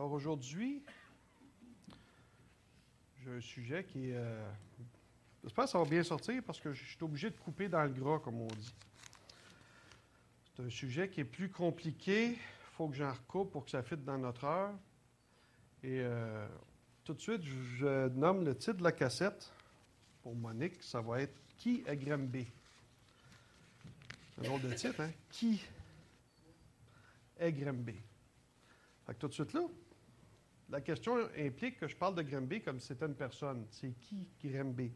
Alors aujourd'hui, j'ai un sujet qui est... j'espère que ça va bien sortir parce que je suis obligé de couper dans le gras, comme on dit. C'est un sujet qui est plus compliqué. Il faut que j'en recoupe pour que ça fitte dans notre heure. Et tout de suite, je nomme le titre de la cassette. Pour Monique, ça va être « Qui est Granby? » C'est un drôle de titre, hein? « Qui est Granby? » Fait que tout de suite là, la question implique que je parle de Granby comme si c'était une personne. C'est qui Granby?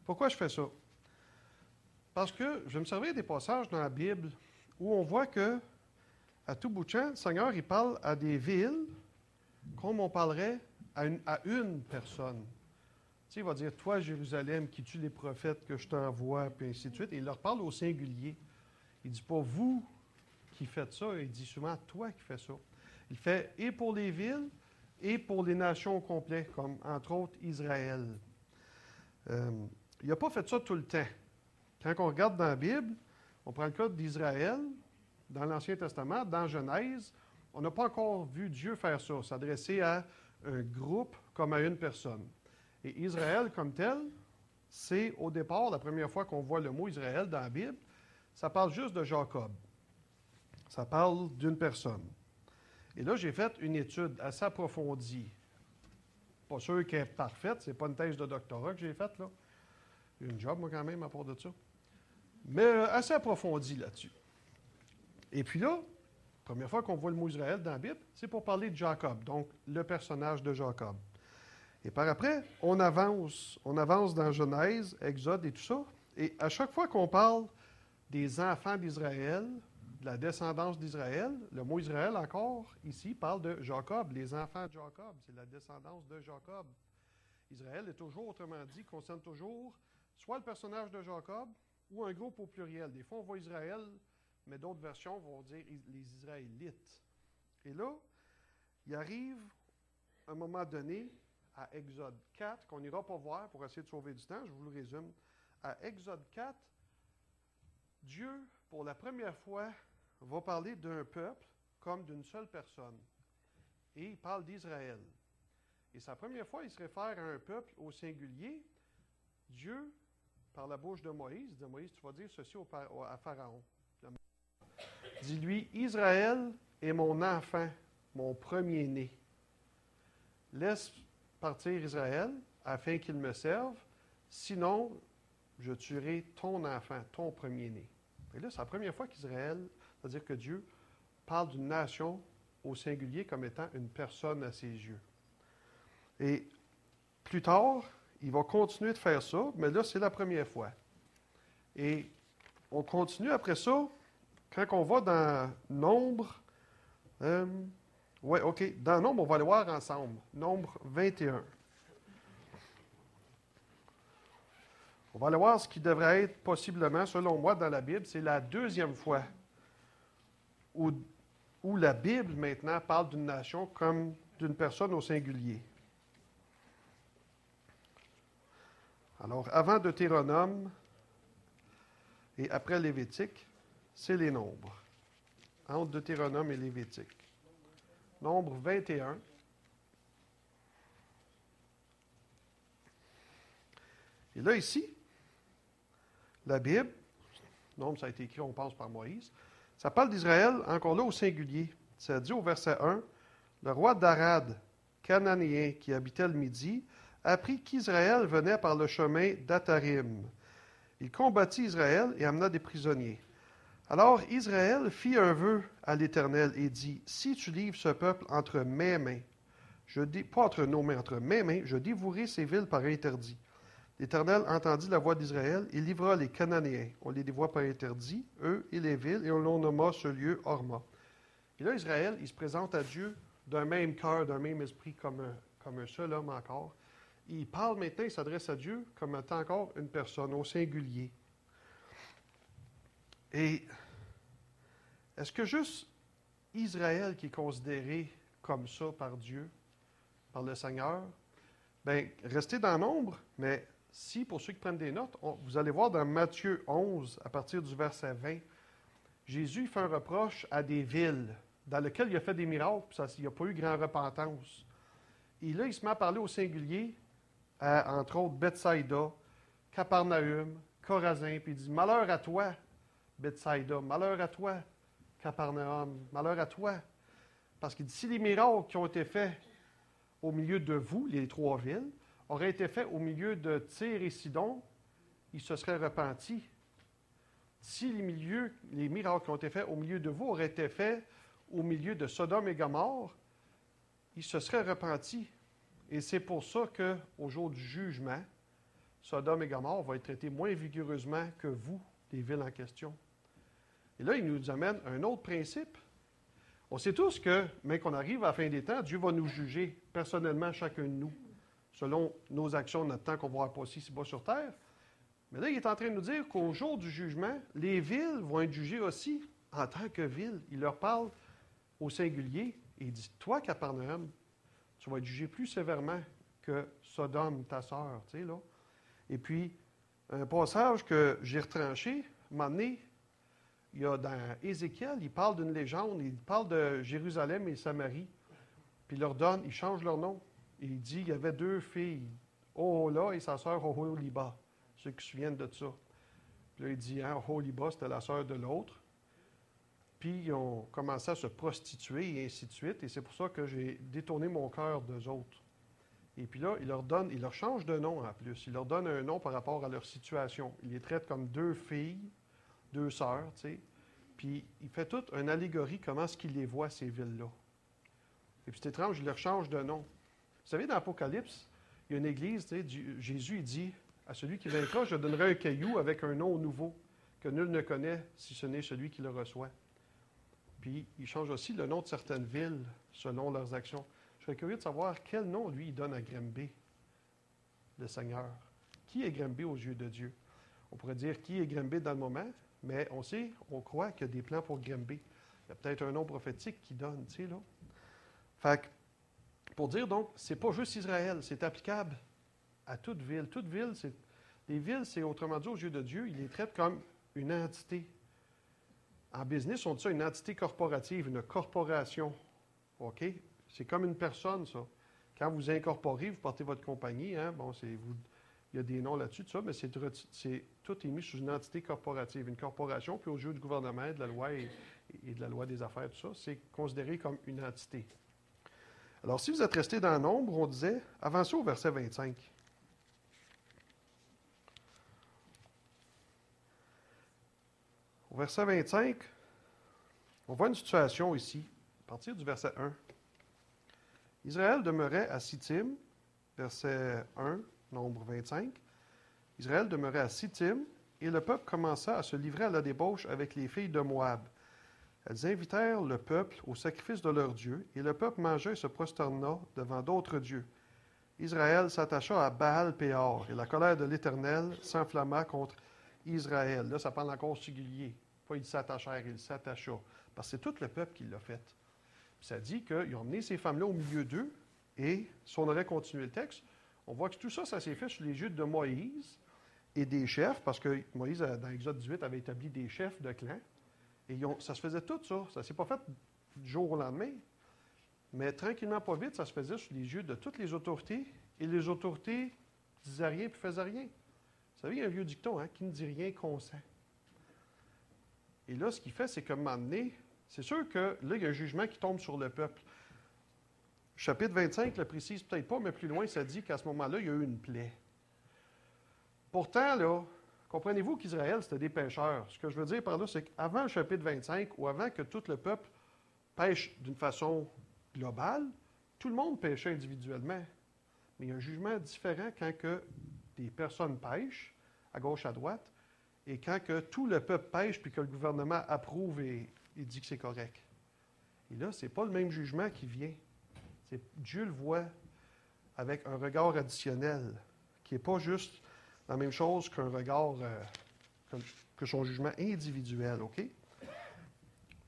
Pourquoi je fais ça? Parce que je vais me servir des passages dans la Bible où on voit que, à tout bout de champ, le Seigneur, il parle à des villes comme on parlerait à une personne. Tu sais, il va dire, toi, Jérusalem, qui tue les prophètes que je t'envoie, puis ainsi de suite. Et il leur parle au singulier. Il ne dit pas vous qui faites ça, il dit souvent toi qui fais ça. Il fait et pour les villes et pour les nations au complet, comme entre autres Israël. Il n'a pas fait ça tout le temps. Quand on regarde dans la Bible, on prend le cas d'Israël, dans l'Ancien Testament, dans Genèse, on n'a pas encore vu Dieu faire ça, s'adresser à un groupe comme à une personne. Et Israël comme tel, c'est au départ, la première fois qu'on voit le mot Israël dans la Bible, ça parle juste de Jacob. Ça parle d'une personne. Et là, j'ai fait une étude assez approfondie. Pas sûr qu'elle est parfaite, c'est pas une thèse de doctorat que j'ai faite, là. J'ai une job, moi, quand même, à part de ça. Mais assez approfondie là-dessus. Et puis là, première fois qu'on voit le mot Israël dans la Bible, c'est pour parler de Jacob, donc le personnage de Jacob. Et par après, on avance dans Genèse, Exode et tout ça. Et à chaque fois qu'on parle des enfants d'Israël, de la descendance d'Israël, le mot Israël encore, ici, parle de Jacob, les enfants de Jacob, c'est la descendance de Jacob. Israël est toujours, autrement dit, concerne toujours soit le personnage de Jacob ou un groupe au pluriel. Des fois, on voit Israël, mais d'autres versions vont dire les Israélites. Et là, il arrive un moment donné à Exode 4, qu'on n'ira pas voir pour essayer de sauver du temps, je vous le résume. À Exode 4, Dieu, pour la première fois, va parler d'un peuple comme d'une seule personne. Et il parle d'Israël. Et c'est la première fois, il se réfère à un peuple au singulier. Dieu, par la bouche de Moïse, dit Moïse, tu vas dire ceci à Pharaon. Dis-lui, Israël est mon enfant, mon premier-né. Laisse partir Israël afin qu'il me serve, sinon je tuerai ton enfant, ton premier-né. Et là, c'est la première fois qu'Israël, c'est-à-dire que Dieu parle d'une nation au singulier comme étant une personne à ses yeux. Et plus tard, il va continuer de faire ça, mais là, c'est la première fois. Et on continue après ça, quand on va dans Nombre, dans Nombre, on va aller voir ensemble. Nombre 21. On va aller voir ce qui devrait être possiblement, selon moi, dans la Bible. C'est la deuxième fois où la Bible, maintenant, parle d'une nation comme d'une personne au singulier. Alors, avant Deutéronome et après Lévitique, c'est les nombres. Entre Deutéronome et Lévitique. Nombre 21. Et là, ici, la Bible, Nombre, ça a été écrit, on pense, par Moïse, ça parle d'Israël, encore là, au singulier. Ça dit au verset 1, « Le roi d'Arad, cananéen, qui habitait le Midi, apprit qu'Israël venait par le chemin d'Atarim. Il combattit Israël et amena des prisonniers. Alors Israël fit un vœu à l'Éternel et dit, « Si tu livres ce peuple entre mes mains, pas entre nos mains, entre mes mains, je dévouerai ces villes par interdit. » L'Éternel entendit la voix d'Israël et livra les Cananéens. On les dévoie par interdit, eux et les villes, et on nomma ce lieu Horma. Et là, Israël, il se présente à Dieu d'un même cœur, d'un même esprit, comme un seul homme encore. Il parle maintenant, il s'adresse à Dieu comme étant encore une personne, au singulier. Et est-ce que juste Israël qui est considéré comme ça par Dieu, par le Seigneur? Bien, restez dans Nombre, mais si, pour ceux qui prennent des notes, vous allez voir dans Matthieu 11, à partir du verset 20, Jésus fait un reproche à des villes dans lequel il a fait des miracles, puis il n'y a pas eu grand repentance. Et là, il se met à parler au singulier, entre autres Bethsaïda, Capernaum, Chorazin, puis il dit « Malheur à toi, Bethsaïda, malheur à toi, Capernaum, malheur à toi. » Parce qu'il dit « Si les miracles qui ont été faits au milieu de vous, les trois villes, auraient été faits au milieu de Tyr et Sidon, ils se seraient repentis. Si les miracles qui ont été faits au milieu de vous auraient été faits au milieu de Sodome et Gomorrhe, ils se seraient repentis. Et c'est pour ça qu'au jour du jugement, Sodome et Gomorrhe vont être traités moins vigoureusement que vous, les villes en question. Et là, il nous amène un autre principe. On sait tous que, mais qu'on arrive à la fin des temps, Dieu va nous juger personnellement, chacun de nous, selon nos actions, notre temps qu'on va passer ici-bas sur terre. Mais là, il est en train de nous dire qu'au jour du jugement, les villes vont être jugées aussi en tant que villes. Il leur parle au singulier et il dit « Toi, Capernaum, tu vas être jugé plus sévèrement que Sodome, ta sœur. » Tu sais, là. Et puis, un passage que j'ai retranché, à un moment donné, il y a dans Ézéchiel, il parle d'une légende, il parle de Jérusalem et Samarie, puis il change leur nom. Et il dit, il y avait deux filles, Ohola et sa sœur Oholiba, ceux qui se souviennent de ça. Puis là, il dit, Oholiba, c'était la sœur de l'autre. Puis ils ont commencé à se prostituer et ainsi de suite, et c'est pour ça que j'ai détourné mon cœur d'eux autres. Et puis là, il leur change de nom en plus. Il leur donne un nom par rapport à leur situation. Il les traite comme deux filles, deux sœurs, tu sais. Puis il fait toute une allégorie comment est-ce qu'il les voit, ces villes-là. Et puis c'est étrange, il leur change de nom. Vous savez, dans l'Apocalypse, il y a une église, tu sais, Jésus il dit à celui qui vaincra, je donnerai un caillou avec un nom nouveau, que nul ne connaît si ce n'est celui qui le reçoit. Puis il change aussi le nom de certaines villes selon leurs actions. Je serais curieux de savoir quel nom, lui, il donne à Grimby, le Seigneur. Qui est Grimby aux yeux de Dieu? On pourrait dire qui est Grimby dans le moment, mais on croit qu'il y a des plans pour Grimby. Il y a peut-être un nom prophétique qui donne, tu sais, là. Fait que, pour dire donc, c'est pas juste Israël, c'est applicable à toute ville. Toute ville, les villes, c'est autrement dit, aux yeux de Dieu, il les traite comme une entité. En business, on dit ça une entité corporative, une corporation. OK? C'est comme une personne, ça. Quand vous incorporez, vous portez votre compagnie, hein? Bon, il y a des noms là-dessus, tout ça, mais tout est mis sous une entité corporative. Une corporation, puis aux yeux du gouvernement, de la loi et de la loi des affaires, tout ça, c'est considéré comme une entité. Alors, si vous êtes resté dans le nombre, on disait, avancez au verset 25. Au verset 25, on voit une situation ici, à partir du verset 1. Israël demeurait à Sittim, verset 1, nombre 25. Israël demeurait à Sittim, et le peuple commença à se livrer à la débauche avec les filles de Moab. Elles invitèrent le peuple au sacrifice de leur Dieu, et le peuple mangea et se prosterna devant d'autres dieux. Israël s'attacha à Baal-Péor, et la colère de l'Éternel s'enflamma contre Israël. Là, ça parle encore singulier. Pas ils s'attachèrent, ils s'attacha. Parce que c'est tout le peuple qui l'a fait. Puis ça dit qu'ils ont emmené ces femmes-là au milieu d'eux, et si on aurait continué le texte, on voit que tout ça, ça s'est fait sous les yeux de Moïse et des chefs, parce que Moïse, dans Exode 18, avait établi des chefs de clans. Et ça se faisait tout ça. Ça ne s'est pas fait du jour au lendemain. Mais tranquillement, pas vite, ça se faisait sous les yeux de toutes les autorités. Et les autorités disaient rien puis faisaient rien. Vous savez, il y a un vieux dicton, hein, qui ne dit rien consent. Et là, ce qu'il fait, c'est qu'à un moment donné, c'est sûr que là, il y a un jugement qui tombe sur le peuple. Chapitre 25 le précise peut-être pas, mais plus loin, ça dit qu'à ce moment-là, il y a eu une plaie. Pourtant, là, comprenez-vous qu'Israël, c'était des pécheurs. Ce que je veux dire par là, c'est qu'avant le chapitre 25, ou avant que tout le peuple pêche d'une façon globale, tout le monde pêchait individuellement. Mais il y a un jugement différent quand que des personnes pêchent, à gauche, à droite, et quand que tout le peuple pêche, puis que le gouvernement approuve et dit que c'est correct. Et là, ce n'est pas le même jugement qui vient. Dieu le voit avec un regard additionnel, qui n'est pas juste la même chose qu'un regard, que son jugement individuel, OK?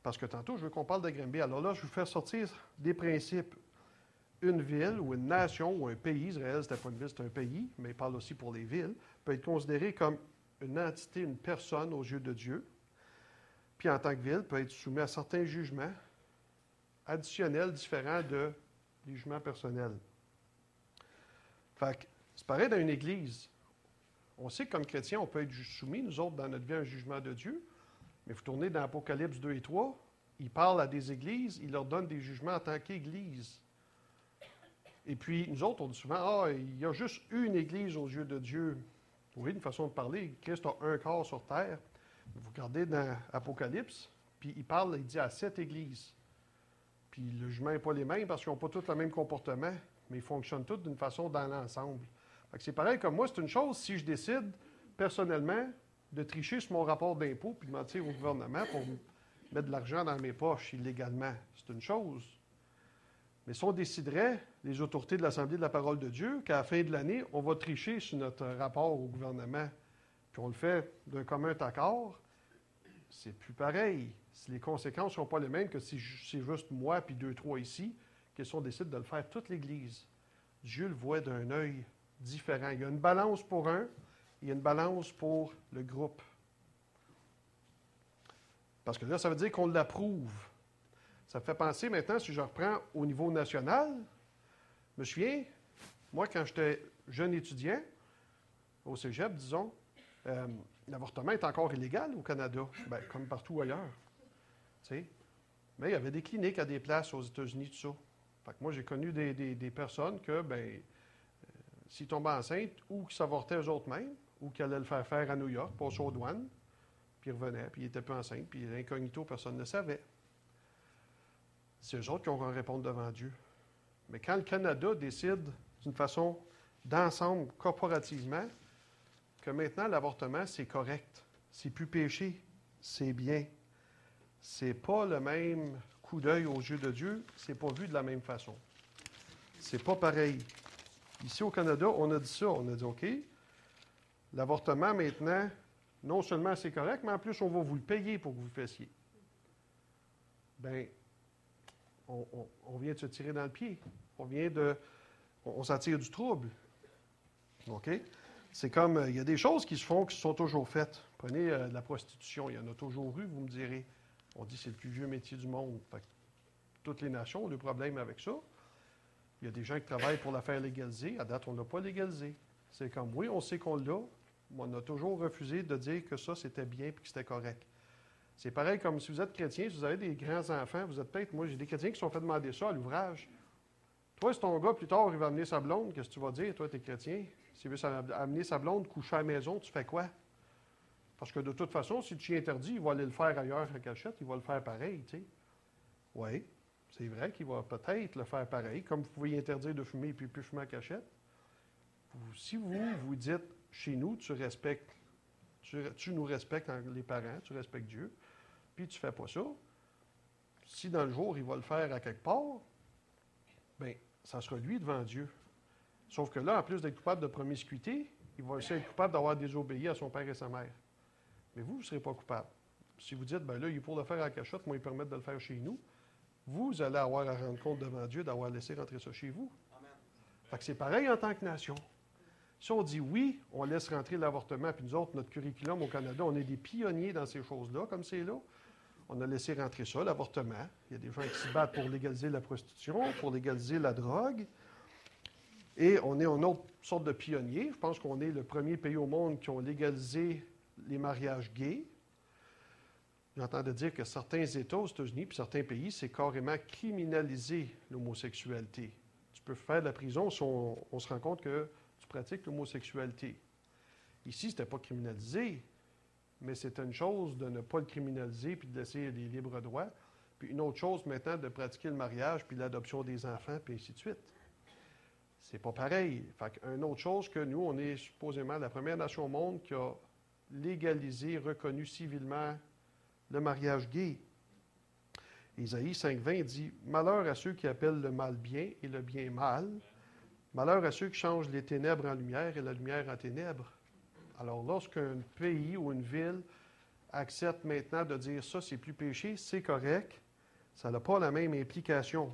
Parce que tantôt, je veux qu'on parle de Grimby. Alors là, je vais vous faire sortir des principes. Une ville ou une nation ou un pays, Israël, c'était pas une ville, c'est un pays, mais il parle aussi pour les villes, peut être considéré comme une entité, une personne aux yeux de Dieu. Puis en tant que ville, peut être soumis à certains jugements additionnels différents des jugements personnels. Fait que c'est pareil dans une église. On sait que comme chrétiens, on peut être soumis, nous autres, dans notre vie, à un jugement de Dieu. Mais vous tournez dans Apocalypse 2 et 3, il parle à des églises, il leur donne des jugements en tant qu'église. Et puis, nous autres, on dit souvent, il y a juste une église aux yeux de Dieu. Oui, une façon de parler, Christ a un corps sur terre. Vous regardez dans Apocalypse, puis il dit à 7 églises. Puis le jugement n'est pas les mêmes parce qu'ils n'ont pas tous le même comportement, mais ils fonctionnent tous d'une façon dans l'ensemble. Fait que c'est pareil comme moi, c'est une chose si je décide, personnellement, de tricher sur mon rapport d'impôt puis de mentir au gouvernement pour mettre de l'argent dans mes poches illégalement. C'est une chose. Mais si on déciderait, les autorités de l'Assemblée de la Parole de Dieu, qu'à la fin de l'année, on va tricher sur notre rapport au gouvernement, puis on le fait d'un commun accord, c'est plus pareil. Si les conséquences ne sont pas les mêmes que si c'est juste moi puis 2-3 ici, que si on décide de le faire toute l'Église. Dieu le voit d'un œil différent. Il y a une balance pour un, il y a une balance pour le groupe. Parce que là, ça veut dire qu'on l'approuve. Ça me fait penser maintenant, si je reprends au niveau national, je me souviens, moi, quand j'étais jeune étudiant, au cégep, disons, l'avortement est encore illégal au Canada, comme partout ailleurs. Tu sais. Mais il y avait des cliniques à des places aux États-Unis, tout ça. Fait que moi, j'ai connu des personnes que, s'ils tombaient enceintes, ou qu'ils s'avortaient eux-mêmes, ou qu'ils allaient le faire à New York, passer aux douanes, puis ils revenaient, puis ils n'étaient pas enceintes, puis incognito, personne ne le savait. C'est eux autres qui ont à répondre devant Dieu. Mais quand le Canada décide d'une façon d'ensemble, corporativement, que maintenant l'avortement, c'est correct, c'est plus péché, c'est bien. C'est pas le même coup d'œil aux yeux de Dieu, c'est pas vu de la même façon. C'est pas pareil. Ici au Canada, on a dit ça, on a dit OK, l'avortement maintenant, non seulement c'est correct, mais en plus on va vous le payer pour que vous le fassiez. Bien, on vient de se tirer dans le pied. On s'en tire du trouble. OK? C'est comme, il y a des choses qui se font, qui sont toujours faites. Prenez la prostitution, il y en a toujours eu, vous me direz. On dit que c'est le plus vieux métier du monde. Fait que toutes les nations ont des problèmes avec ça. Il y a des gens qui travaillent pour la faire légaliser. À date, on ne l'a pas légalisé. C'est comme, oui, on sait qu'on l'a, mais on a toujours refusé de dire que ça, c'était bien et que c'était correct. C'est pareil comme si vous êtes chrétien, si vous avez des grands-enfants, vous êtes peut-être, moi j'ai des chrétiens qui se sont fait demander ça à l'ouvrage. Toi, si ton gars, plus tard, il va amener sa blonde, qu'est-ce que tu vas dire? Toi, tu es chrétien. S'il veut amener sa blonde coucher à la maison, tu fais quoi? Parce que de toute façon, si tu y interdis, il va aller le faire ailleurs à cachette, il va le faire pareil, tu sais. Oui, c'est vrai qu'il va peut-être le faire pareil, comme vous pouvez y interdire de fumer et puis plus fumer à cachette. Si vous dites, chez nous, tu respectes, tu nous respectes, les parents, tu respectes Dieu, puis tu ne fais pas ça, si dans le jour, il va le faire à quelque part, bien, ça sera lui devant Dieu. Sauf que là, en plus d'être coupable de promiscuité, il va aussi être coupable d'avoir désobéi à son père et sa mère. Mais vous ne serez pas coupable. Si vous dites, bien là, il est pour le faire à la cachette, moi, il permet de le faire chez nous, vous allez avoir à rendre compte devant Dieu d'avoir laissé rentrer ça chez vous. Amen. Fait que c'est pareil en tant que nation. Si on dit oui, on laisse rentrer l'avortement, puis nous autres, notre curriculum au Canada, on est des pionniers dans ces choses-là, comme c'est là. On a laissé rentrer ça, l'avortement. Il y a des gens qui se battent pour légaliser la prostitution, pour légaliser la drogue. Et on est une autre sorte de pionnier. Je pense qu'on est le premier pays au monde qui ont légalisé les mariages gays. J'entends dire que certains États aux États-Unis puis certains pays, c'est carrément criminaliser l'homosexualité. Tu peux faire de la prison si on se rend compte que tu pratiques l'homosexualité. Ici, ce n'était pas criminalisé, mais c'est une chose de ne pas le criminaliser puis de laisser les libres droits. Puis une autre chose maintenant de pratiquer le mariage puis l'adoption des enfants puis ainsi de suite. C'est pas pareil. Fait qu'une autre chose que nous, on est supposément la première nation au monde qui a légalisé, reconnu civilement le mariage gay. Isaïe 5,20 dit « Malheur à ceux qui appellent le mal bien et le bien mal. Malheur à ceux qui changent les ténèbres en lumière et la lumière en ténèbres. » Alors, lorsqu'un pays ou une ville accepte maintenant de dire ça, c'est plus péché, c'est correct, ça n'a pas la même implication.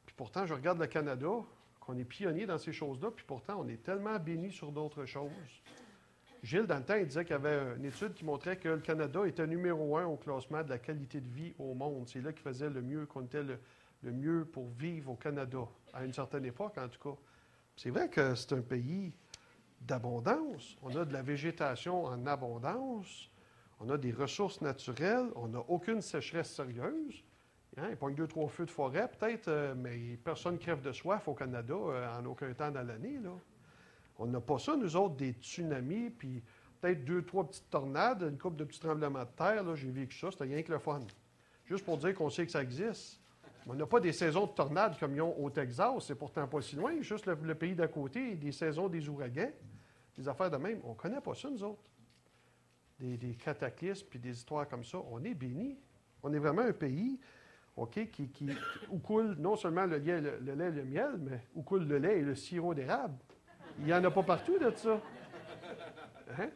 Puis pourtant, je regarde le Canada, qu'on est pionnier dans ces choses-là, puis pourtant, on est tellement béni sur d'autres choses. Gilles, dans le temps, il disait qu'il y avait une étude qui montrait que le Canada était numéro 1 au classement de la qualité de vie au monde. C'est là qu'il faisait le mieux, qu'on était le mieux pour vivre au Canada, à une certaine époque en tout cas. C'est vrai que c'est un pays d'abondance. On a de la végétation en abondance. On a des ressources naturelles. On n'a aucune sécheresse sérieuse. Hein, il pogne 2-3 feux de forêt, peut-être, mais personne ne crève de soif au Canada en aucun temps dans l'année, là. On n'a pas ça, nous autres, des tsunamis, puis peut-être 2-3 petites tornades, une couple de petits tremblements de terre. Là, j'ai vécu ça, c'était rien que le fun. Juste pour dire qu'on sait que ça existe. On n'a pas des saisons de tornades comme ils ont au Texas, c'est pourtant pas si loin. Juste le pays d'à côté, des saisons des ouragans, des affaires de même. On ne connaît pas ça, nous autres. Des cataclysmes, puis des histoires comme ça. On est bénis. On est vraiment un pays, OK, où coule non seulement le lait et le miel, mais où coule le lait et le sirop d'érable. Il n'y en a pas partout de ça. Hein?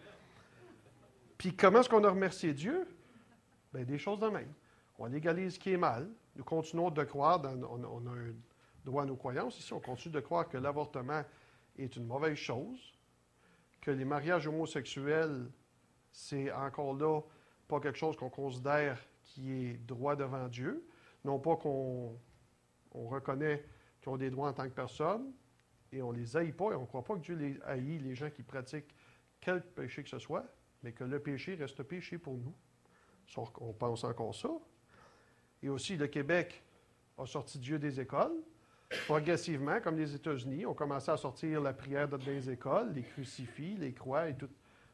Puis comment est-ce qu'on a remercié Dieu? Bien, des choses de même. On légalise ce qui est mal. Nous continuons de croire, on a un droit à nos croyances ici, on continue de croire que l'avortement est une mauvaise chose, que les mariages homosexuels, c'est encore là pas quelque chose qu'on considère qui est droit devant Dieu. Non pas qu'on reconnaît qu'ils ont des droits en tant que personne, et on ne les haït pas, et on ne croit pas que Dieu les haït, les gens qui pratiquent quel péché que ce soit, mais que le péché reste péché pour nous. On pense encore ça. Et aussi, le Québec a sorti Dieu des écoles. Progressivement, comme les États-Unis, ont commencé à sortir la prière dans les écoles, les crucifix, les croix et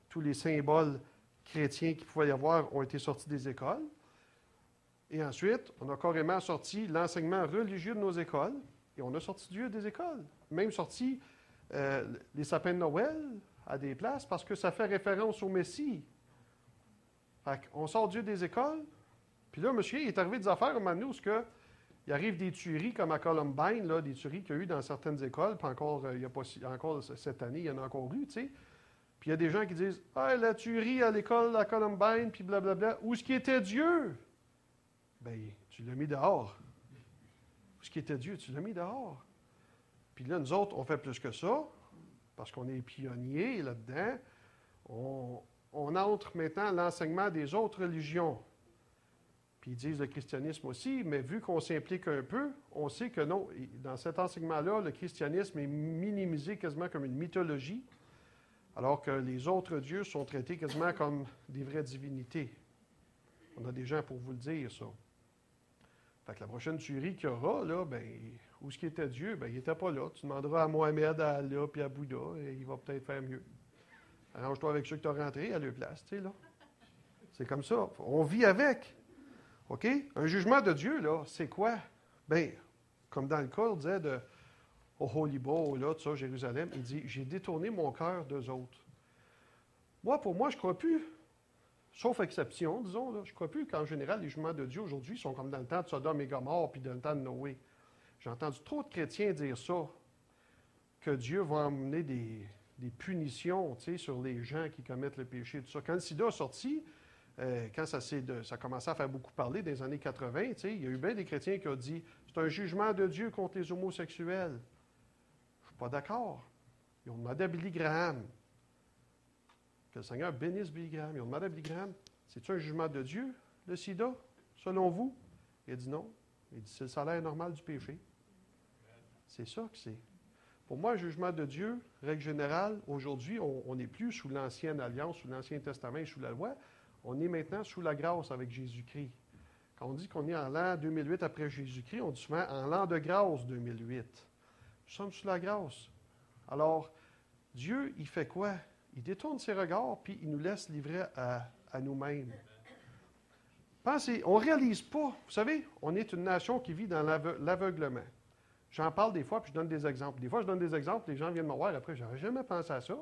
tous les symboles chrétiens qu'il pouvait y avoir ont été sortis des écoles. Et ensuite, on a carrément sorti l'enseignement religieux de nos écoles, et on a sorti Dieu des écoles. Même sorti les sapins de Noël à des places parce que ça fait référence au Messie. Fait qu'on sort Dieu des écoles, puis là, monsieur, il est arrivé des affaires à un moment donné où il arrive des tueries comme à Columbine, là, des tueries qu'il y a eu dans certaines écoles, puis encore, il y a pas encore cette année, il y en a encore eu, tu sais. Puis il y a des gens qui disent « Ah, la tuerie à l'école à Columbine, puis blablabla. Où est-ce qui était Dieu? » Bien, tu l'as mis dehors. Où est-ce qui était Dieu? Tu l'as mis dehors. Puis là, nous autres, on fait plus que ça, parce qu'on est pionniers là-dedans. On entre maintenant l'enseignement des autres religions. Puis ils disent le christianisme aussi, mais vu qu'on s'implique un peu, on sait que non, dans cet enseignement-là, le christianisme est minimisé quasiment comme une mythologie, alors que les autres dieux sont traités quasiment comme des vraies divinités. On a des gens pour vous le dire, ça. Fait que la prochaine tuerie qu'il y aura, là, bien, où est-ce qu'il était Dieu? Bien, il n'était pas là. Tu demanderas à Mohamed, à Allah, puis à Bouddha, et il va peut-être faire mieux. Arrange-toi avec ceux que tu as rentrés à leur place, tu sais, là. C'est comme ça. On vit avec. OK? Un jugement de Dieu, là, c'est quoi? Bien, comme dans le cas, on disait de Holy Bowl, là, tout ça, Jérusalem, il dit « J'ai détourné mon cœur d'eux autres. » Moi, pour moi, je ne crois plus, sauf exception, disons, là, je ne crois plus qu'en général, les jugements de Dieu aujourd'hui sont comme dans le temps de Sodome et Gomorrhe, puis dans le temps de Noé. J'ai entendu trop de chrétiens dire ça, que Dieu va emmener des punitions, tu sais, sur les gens qui commettent le péché, tout ça. Quand le sida est sorti, quand ça a commencé à faire beaucoup parler dans les années 80, tu sais, il y a eu bien des chrétiens qui ont dit « C'est un jugement de Dieu contre les homosexuels. » Je ne suis pas d'accord. Ils ont demandé à Billy Graham. Que le Seigneur bénisse Billy Graham. Ils ont demandé à Billy Graham « C'est-tu un jugement de Dieu, le sida, selon vous? » Il a dit non. Il dit « C'est le salaire normal du péché. » C'est ça que c'est. Pour moi, un jugement de Dieu, règle générale, aujourd'hui, on n'est plus sous l'Ancienne Alliance, sous l'Ancien Testament et sous la loi. On est maintenant sous la grâce avec Jésus-Christ. Quand on dit qu'on est en l'an 2008 après Jésus-Christ, on dit souvent en l'an de grâce 2008. Nous sommes sous la grâce. Alors, Dieu, il fait quoi? Il détourne ses regards, puis il nous laisse livrer à nous-mêmes. Pensez, on ne réalise pas. Vous savez, on est une nation qui vit dans l'aveuglement. J'en parle des fois, puis je donne des exemples. Des fois, je donne des exemples, les gens viennent me voir, après, je n'aurais jamais pensé à ça.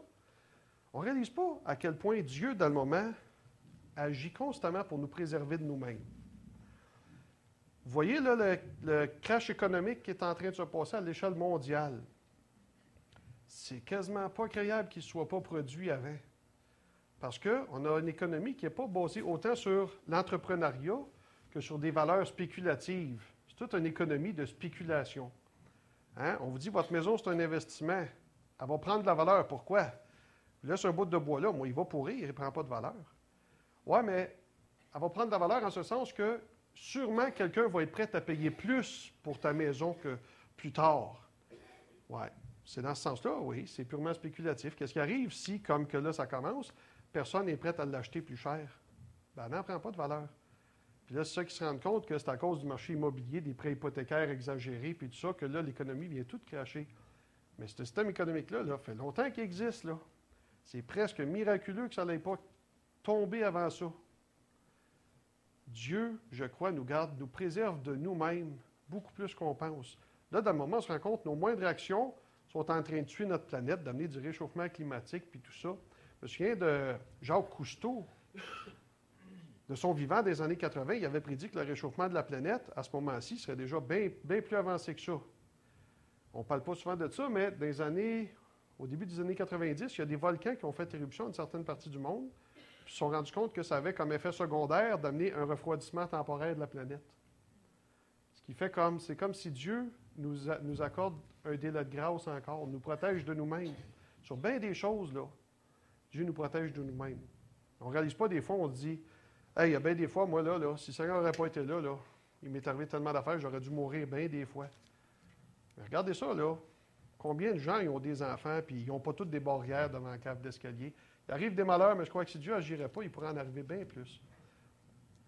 On ne réalise pas à quel point Dieu, dans le moment, agit constamment pour nous préserver de nous-mêmes. Vous voyez là le crash économique qui est en train de se passer à l'échelle mondiale. C'est quasiment pas croyable qu'il ne soit pas produit avant. Parce qu'on a une économie qui n'est pas basée autant sur l'entrepreneuriat que sur des valeurs spéculatives. C'est toute une économie de spéculation. Hein? On vous dit, votre maison, c'est un investissement. Elle va prendre de la valeur. Pourquoi? Je laisse un bout de bois là, moi, il va pourrir, il ne prend pas de valeur. Ouais, mais elle va prendre de la valeur en ce sens que sûrement quelqu'un va être prêt à payer plus pour ta maison que plus tard. Ouais, c'est dans ce sens-là, oui, c'est purement spéculatif. Qu'est-ce qui arrive si, comme que là, ça commence, personne n'est prêt à l'acheter plus cher? Ben, elle n'en prend pas de valeur. Puis là, c'est ça qui se rendent compte que c'est à cause du marché immobilier, des prêts hypothécaires exagérés, puis tout ça, que là, l'économie vient toute cracher. Mais ce système économique-là, là, fait longtemps qu'il existe, là. C'est presque miraculeux que ça n'allait pas tomber avant ça. Dieu, je crois, nous garde, nous préserve de nous-mêmes beaucoup plus qu'on pense. Là, dans le moment, on se rend compte que nos moindres actions sont en train de tuer notre planète, d'amener du réchauffement climatique, puis tout ça. Je me souviens de Jacques Cousteau, de son vivant des années 80, il avait prédit que le réchauffement de la planète, à ce moment-ci, serait déjà bien plus avancé que ça. On ne parle pas souvent de ça, mais au début des années 90, il y a des volcans qui ont fait éruption dans une certaine partie du monde, puis se sont rendus compte que ça avait comme effet secondaire d'amener un refroidissement temporaire de la planète. Ce qui fait c'est comme si Dieu nous accorde un délai de grâce encore, nous protège de nous-mêmes. Sur bien des choses, là, Dieu nous protège de nous-mêmes. On ne réalise pas des fois, on se dit, hey, il y a bien des fois, moi, là, si le Seigneur n'aurait pas été là, il m'est arrivé tellement d'affaires, j'aurais dû mourir bien des fois. Mais regardez ça, là. Combien de gens ils ont des enfants, puis ils n'ont pas toutes des barrières devant la cave d'escalier. Il arrive des malheurs, mais je crois que si Dieu n'agirait pas, il pourrait en arriver bien plus.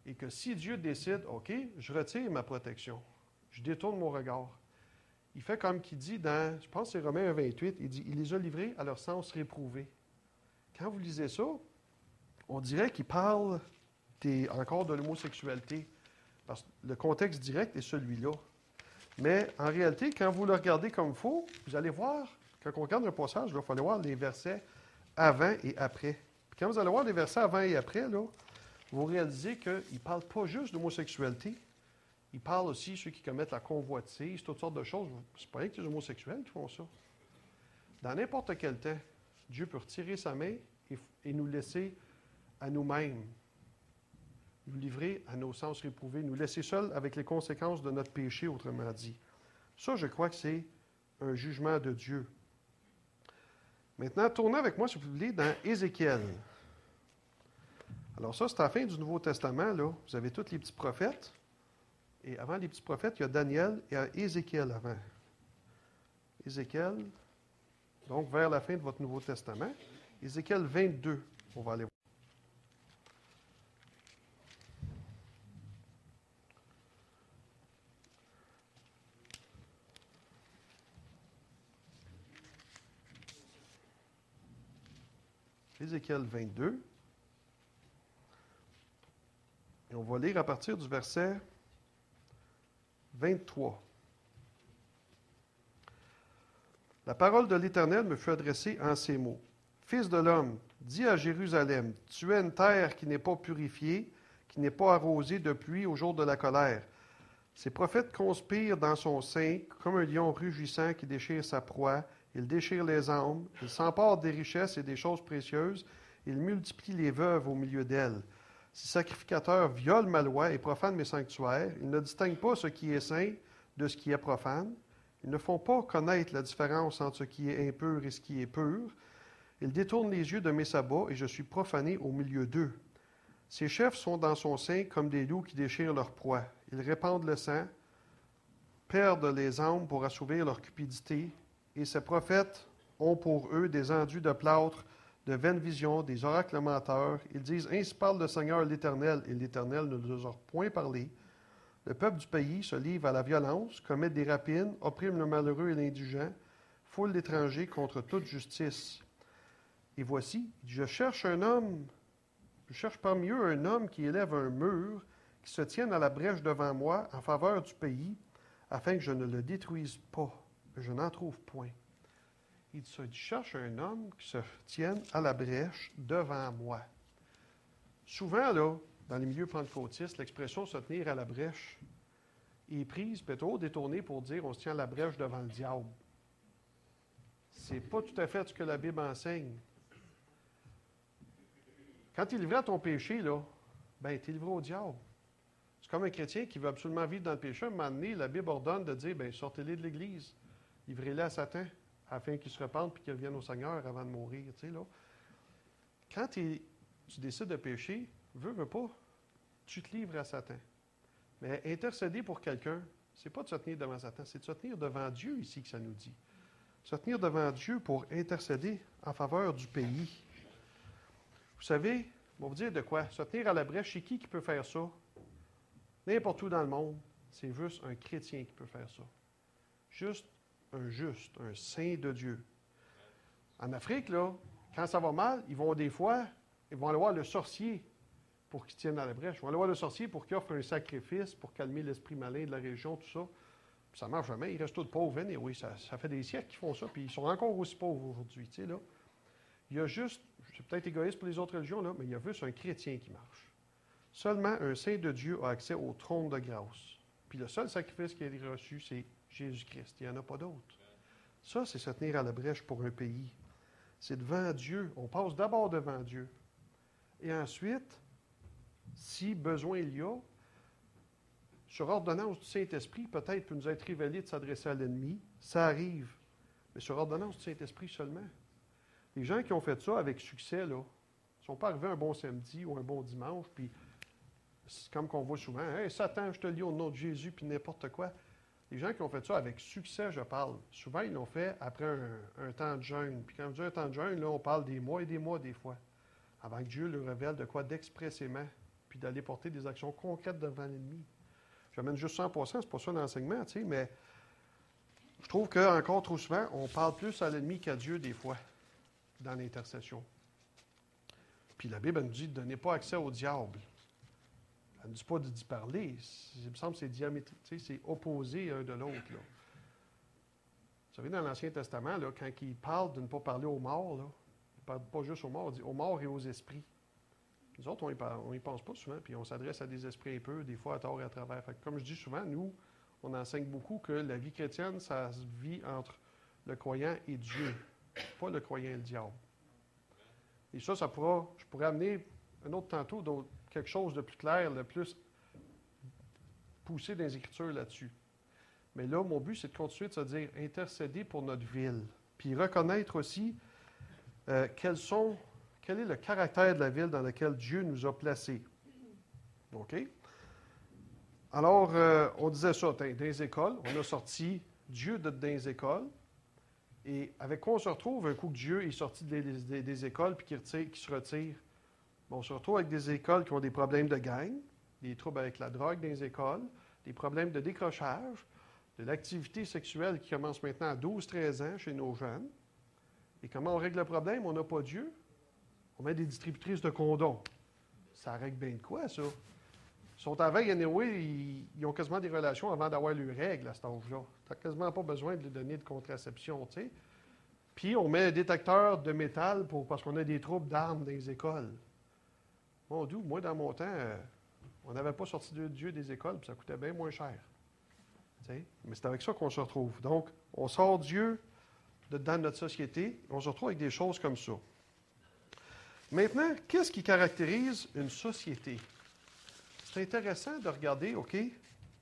Et que si Dieu décide, OK, je retire ma protection, je détourne mon regard, il fait comme qu'il dit dans, je pense que c'est Romains 1,28, il dit, il les a livrés à leur sens réprouvé. Quand vous lisez ça, on dirait qu'il parle encore de l'homosexualité, parce que le contexte direct est celui-là. Mais en réalité, quand vous le regardez comme il faut, vous allez voir, quand on regarde un passage, il va falloir voir les versets avant et après. Puis quand vous allez voir les versets avant et après, là, vous réalisez qu'il ne parle pas juste d'homosexualité, il parle aussi de ceux qui commettent la convoitise, toutes sortes de choses. C'est pas rien que les homosexuels qui font ça. Dans n'importe quel temps, Dieu peut retirer sa main et nous laisser à nous-mêmes, nous livrer à nos sens réprouvés, nous laisser seuls avec les conséquences de notre péché, autrement dit. Ça, je crois que c'est un jugement de Dieu. Maintenant, tournez avec moi, si vous voulez, dans Ézéchiel. Alors ça, c'est à la fin du Nouveau Testament, là. Vous avez tous les petits prophètes. Et avant les petits prophètes, il y a Daniel et Ézéchiel avant. Ézéchiel, donc vers la fin de votre Nouveau Testament. Ézéchiel 22, on va aller voir. Ézéchiel 22. Et on va lire à partir du verset 23. La parole de l'Éternel me fut adressée en ces mots. Fils de l'homme, dis à Jérusalem, tu es une terre qui n'est pas purifiée, qui n'est pas arrosée de pluie au jour de la colère. Ces prophètes conspirent dans son sein comme un lion rugissant qui déchire sa proie. Il déchire les âmes, il s'empare des richesses et des choses précieuses, il multiplie les veuves au milieu d'elles. Ces sacrificateurs violent ma loi et profanent mes sanctuaires. Ils ne distinguent pas ce qui est saint de ce qui est profane. Ils ne font pas connaître la différence entre ce qui est impur et ce qui est pur. Ils détournent les yeux de mes sabbats et je suis profané au milieu d'eux. Ses chefs sont dans son sein comme des loups qui déchirent leur proie. Ils répandent le sang, perdent les âmes pour assouvir leur cupidité. Et ces prophètes ont pour eux des enduits de plâtre, de vaines visions, des oracles menteurs. Ils disent, ainsi parle le Seigneur l'Éternel, et l'Éternel ne leur a point parlé. Le peuple du pays se livre à la violence, commet des rapines, opprime le malheureux et l'indigent, foule l'étranger contre toute justice. Et voici, je cherche parmi eux un homme qui élève un mur, qui se tienne à la brèche devant moi en faveur du pays, afin que je ne le détruise pas. Je n'en trouve point. Il dit ça, il cherche un homme qui se tienne à la brèche devant moi. Souvent, là, dans les milieux pentecôtistes, l'expression se tenir à la brèche est prise, peut-être détournée pour dire on se tient à la brèche devant le diable. C'est pas tout à fait ce que la Bible enseigne. Quand tu es livré à ton péché, là, ben, tu es livré au diable. C'est comme un chrétien qui veut absolument vivre dans le péché. À un moment donné, la Bible ordonne de dire, ben, sortez-les de l'Église. Livrez-les à Satan, afin qu'il se repente et qu'il revienne au Seigneur avant de mourir. Tu sais, là. quand tu décides de pécher, veux pas, tu te livres à Satan. Mais intercéder pour quelqu'un, c'est pas de se tenir devant Satan, c'est de se tenir devant Dieu ici que ça nous dit. Se tenir devant Dieu pour intercéder en faveur du pays. Vous savez, on va vous dire de quoi? Se tenir à la brèche, c'est qui peut faire ça? N'importe où dans le monde, c'est juste un chrétien qui peut faire ça. Juste, un saint de Dieu. En Afrique, là, quand ça va mal, ils vont aller voir le sorcier pour qu'il tienne à la brèche. Ils vont aller voir le sorcier pour qu'il offre un sacrifice, pour calmer l'esprit malin de la région, tout ça. Puis ça ne marche jamais. Ils restent tous pauvres. Et oui, ça fait des siècles qu'ils font ça, puis ils sont encore aussi pauvres aujourd'hui. Tu sais, là. Il y a juste, c'est peut-être égoïste pour les autres religions, là, mais il y a juste un chrétien qui marche. Seulement un saint de Dieu a accès au trône de grâce. Puis le seul sacrifice qu'il a reçu, c'est Jésus-Christ. Il n'y en a pas d'autre. Ça, c'est se tenir à la brèche pour un pays. C'est devant Dieu. On passe d'abord devant Dieu. Et ensuite, si besoin il y a, sur ordonnance du Saint-Esprit, peut-être peut nous être révélé de s'adresser à l'ennemi. Ça arrive. Mais sur ordonnance du Saint-Esprit seulement. Les gens qui ont fait ça avec succès, là, ne sont pas arrivés un bon samedi ou un bon dimanche, puis c'est comme qu'on voit souvent, « Hey, Satan, je te lis au nom de Jésus », puis n'importe quoi. Les gens qui ont fait ça avec succès, je parle, souvent, ils l'ont fait après un temps de jeûne. Puis quand on dit un temps de jeûne, là, on parle des mois et des mois, des fois, avant que Dieu leur révèle de quoi d'expressément, puis d'aller porter des actions concrètes devant l'ennemi. J'amène juste 100%, c'est pas ça l'enseignement, tu sais, mais je trouve qu'encore trop souvent, on parle plus à l'ennemi qu'à Dieu, des fois, dans l'intercession. Puis la Bible, elle nous dit, ne donnez pas accès au diable. Elle ne dit pas d'y parler. Il me semble que c'est diamétrique, c'est opposé un de l'autre. Là. Vous savez, dans l'Ancien Testament, là, quand il parle de ne pas parler aux morts, là, il ne parle pas juste aux morts, il dit aux morts et aux esprits. Nous autres, on n'y pense pas souvent, puis on s'adresse à des esprits impurs, des fois à tort et à travers. Fait que, comme je dis souvent, nous, on enseigne beaucoup que la vie chrétienne, ça se vit entre le croyant et Dieu, pas le croyant et le diable. Et ça je pourrais amener un autre tantôt, quelque chose de plus clair, de plus poussé dans les Écritures là-dessus. Mais là, mon but, c'est de continuer de se dire, intercéder pour notre ville, puis reconnaître aussi quel est le caractère de la ville dans laquelle Dieu nous a placés. OK? Alors, on disait ça, dans les écoles, on a sorti Dieu dans les écoles, et avec quoi on se retrouve un coup que Dieu est sorti des écoles puis qui se retire? Bon, on se retrouve avec des écoles qui ont des problèmes de gang, des troubles avec la drogue dans les écoles, des problèmes de décrochage, de l'activité sexuelle qui commence maintenant à 12-13 ans chez nos jeunes. Et comment on règle le problème? On n'a pas Dieu. On met des distributrices de condoms. Ça règle bien de quoi, ça? Ils sont à veille, anyway, ils ont quasiment des relations avant d'avoir leurs règles à cet âge-là. Tu n'as quasiment pas besoin de lui donner de contraception, tu sais. Puis, on met un détecteur de métal parce qu'on a des troubles d'armes dans les écoles. Mon Dieu, moi, dans mon temps, on n'avait pas sorti de Dieu des écoles, puis ça coûtait bien moins cher. Tu sais? Mais c'est avec ça qu'on se retrouve. Donc, on sort Dieu dans notre société, on se retrouve avec des choses comme ça. Maintenant, qu'est-ce qui caractérise une société? C'est intéressant de regarder, OK,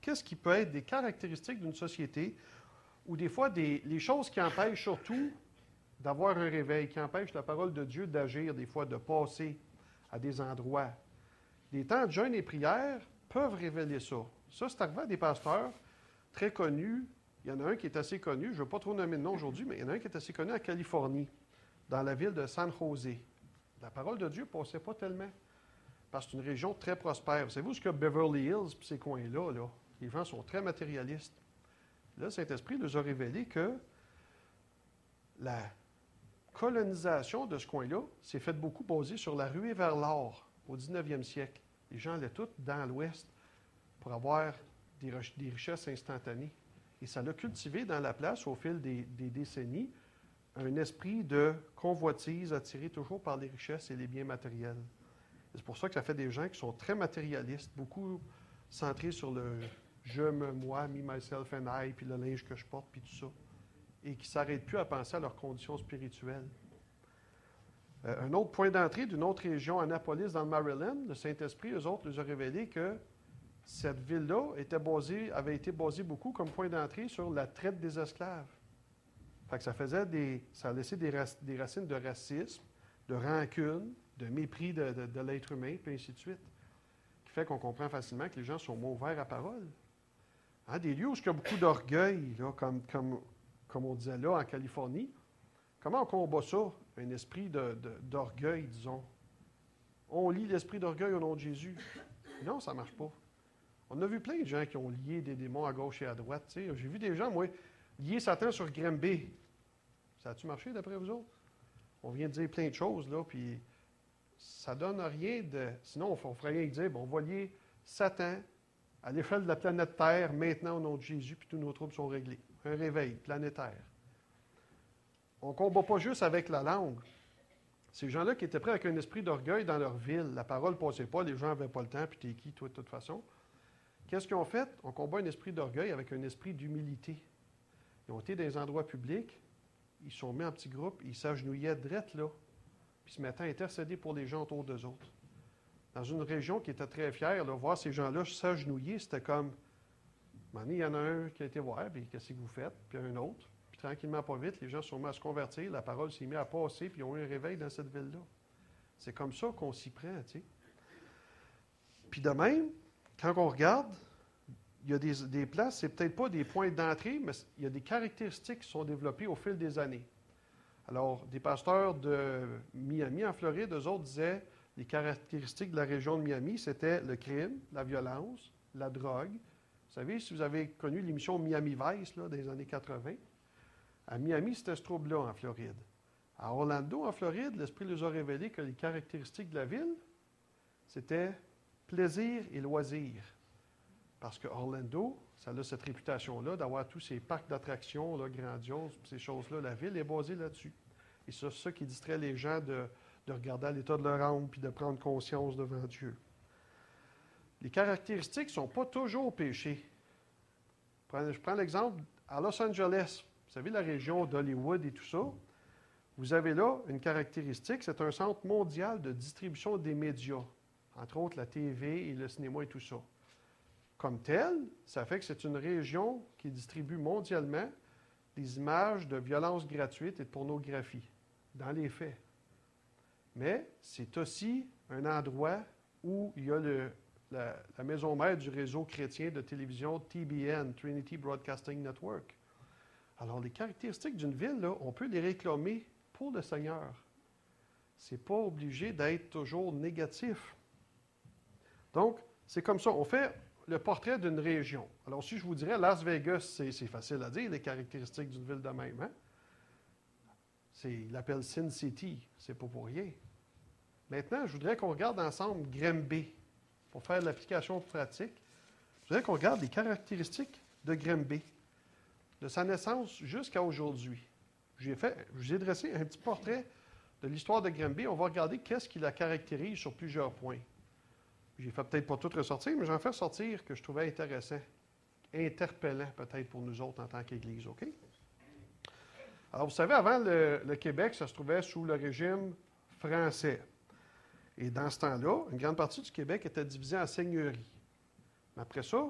qu'est-ce qui peut être des caractéristiques d'une société ou des fois les choses qui empêchent surtout d'avoir un réveil, qui empêchent la parole de Dieu d'agir, des fois de passer à des endroits. Les temps de jeûne et prière peuvent révéler ça. Ça, c'est arrivé à des pasteurs très connus. Il y en a un qui est assez connu, je ne veux pas trop nommer de nom aujourd'hui, mais il y en a un qui est assez connu en Californie, dans la ville de San Jose. La parole de Dieu ne passait pas tellement. Parce que c'est une région très prospère. Vous savez où ce que Beverly Hills et ces coins-là, là, les gens sont très matérialistes. Là, le Saint-Esprit nous a révélé que la colonisation de ce coin-là s'est faite beaucoup basée sur la ruée vers l'or au 19e siècle. Les gens allaient tous dans l'ouest pour avoir des richesses instantanées. Et ça l'a cultivé dans la place, au fil des décennies, un esprit de convoitise attiré toujours par les richesses et les biens matériels. C'est pour ça que ça fait des gens qui sont très matérialistes, beaucoup centrés sur le « je, moi, me, myself and I », puis le linge que je porte, puis tout ça, et qui ne s'arrêtent plus à penser à leurs conditions spirituelles. Un autre point d'entrée d'une autre région, Annapolis, dans le Maryland, le Saint-Esprit, eux autres, nous a révélé que cette ville-là avait été basée beaucoup comme point d'entrée sur la traite des esclaves. Fait que ça a laissé des racines de racisme, de rancune, de mépris de l'être humain, puis ainsi de suite, qui fait qu'on comprend facilement que les gens sont moins ouverts à la parole. Hein, des lieux où il y a beaucoup d'orgueil, là, comme on disait là, en Californie. Comment on combat ça? Un esprit d'orgueil, disons. On lie l'esprit d'orgueil au nom de Jésus. Non, ça ne marche pas. On a vu plein de gens qui ont lié des démons à gauche et à droite. J'ai vu des gens, moi, lier Satan sur Grimby. Ça a-tu marché d'après vous autres? On vient de dire plein de choses, là, puis ça donne rien de... Sinon, on ferait rien que dire, bon, on va lier Satan à l'échelle de la planète Terre, maintenant au nom de Jésus, puis tous nos troubles sont réglés. Un réveil planétaire. On ne combat pas juste avec la langue. Ces gens-là qui étaient prêts avec un esprit d'orgueil dans leur ville, la parole ne passait pas, les gens n'avaient pas le temps, puis t'es qui, toi, de toute façon? Qu'est-ce qu'ils ont fait? On combat un esprit d'orgueil avec un esprit d'humilité. Ils ont été dans des endroits publics, ils se sont mis en petits groupes, ils s'agenouillaient drette là, puis se mettaient à intercéder pour les gens autour d'eux autres. Dans une région qui était très fière, là, voir ces gens-là s'agenouiller, c'était comme, il y en a un qui a été voir, puis qu'est-ce que vous faites? Puis un autre. Puis tranquillement, pas vite, les gens se sont mis à se convertir, la parole s'est mise à passer, puis ils ont eu un réveil dans cette ville-là. C'est comme ça qu'on s'y prend, tu sais. Puis de même, quand on regarde, il y a des places, c'est peut-être pas des points d'entrée, mais il y a des caractéristiques qui sont développées au fil des années. Alors, des pasteurs de Miami, en Floride, eux autres disaient, les caractéristiques de la région de Miami, c'était le crime, la violence, la drogue. Vous savez, si vous avez connu l'émission Miami Vice, là, des années 80, à Miami, c'était ce trouble-là, en Floride. À Orlando, en Floride, l'Esprit nous a révélé que les caractéristiques de la ville, c'était plaisir et loisir. Parce que Orlando, ça a cette réputation-là d'avoir tous ces parcs d'attractions là, grandioses, ces choses-là. La ville est basée là-dessus. Et c'est ça qui distrait les gens de regarder à l'état de leur âme puis de prendre conscience devant Dieu. Les caractéristiques ne sont pas toujours péchées. Je prends l'exemple à Los Angeles. Vous savez, la région d'Hollywood et tout ça. Vous avez là une caractéristique, c'est un centre mondial de distribution des médias. Entre autres, la TV et le cinéma et tout ça. Comme tel, ça fait que c'est une région qui distribue mondialement des images de violence gratuite et de pornographie, dans les faits. Mais c'est aussi un endroit où il y a la maison mère du réseau chrétien de télévision TBN, Trinity Broadcasting Network. Alors, les caractéristiques d'une ville, là, on peut les réclamer pour le Seigneur. Ce n'est pas obligé d'être toujours négatif. Donc, c'est comme ça. On fait le portrait d'une région. Alors, si je vous dirais Las Vegas, c'est facile à dire, les caractéristiques d'une ville de même. Hein? Il l'appelle Sin City. C'est pas pour rien. Maintenant, je voudrais qu'on regarde ensemble Grimby. Pour faire l'application pratique, je voudrais qu'on regarde les caractéristiques de Grimby, de sa naissance jusqu'à aujourd'hui. Je vous ai dressé un petit portrait de l'histoire de Grimby. On va regarder qu'est-ce qui la caractérise sur plusieurs points. J'ai fait peut-être pas tout ressortir, mais j'en fais sortir que je trouvais intéressant, interpellant peut-être pour nous autres en tant qu'Église, OK? Alors, vous savez, avant, le Québec, ça se trouvait sous le régime français. Et dans ce temps-là, une grande partie du Québec était divisée en seigneuries. Mais après ça,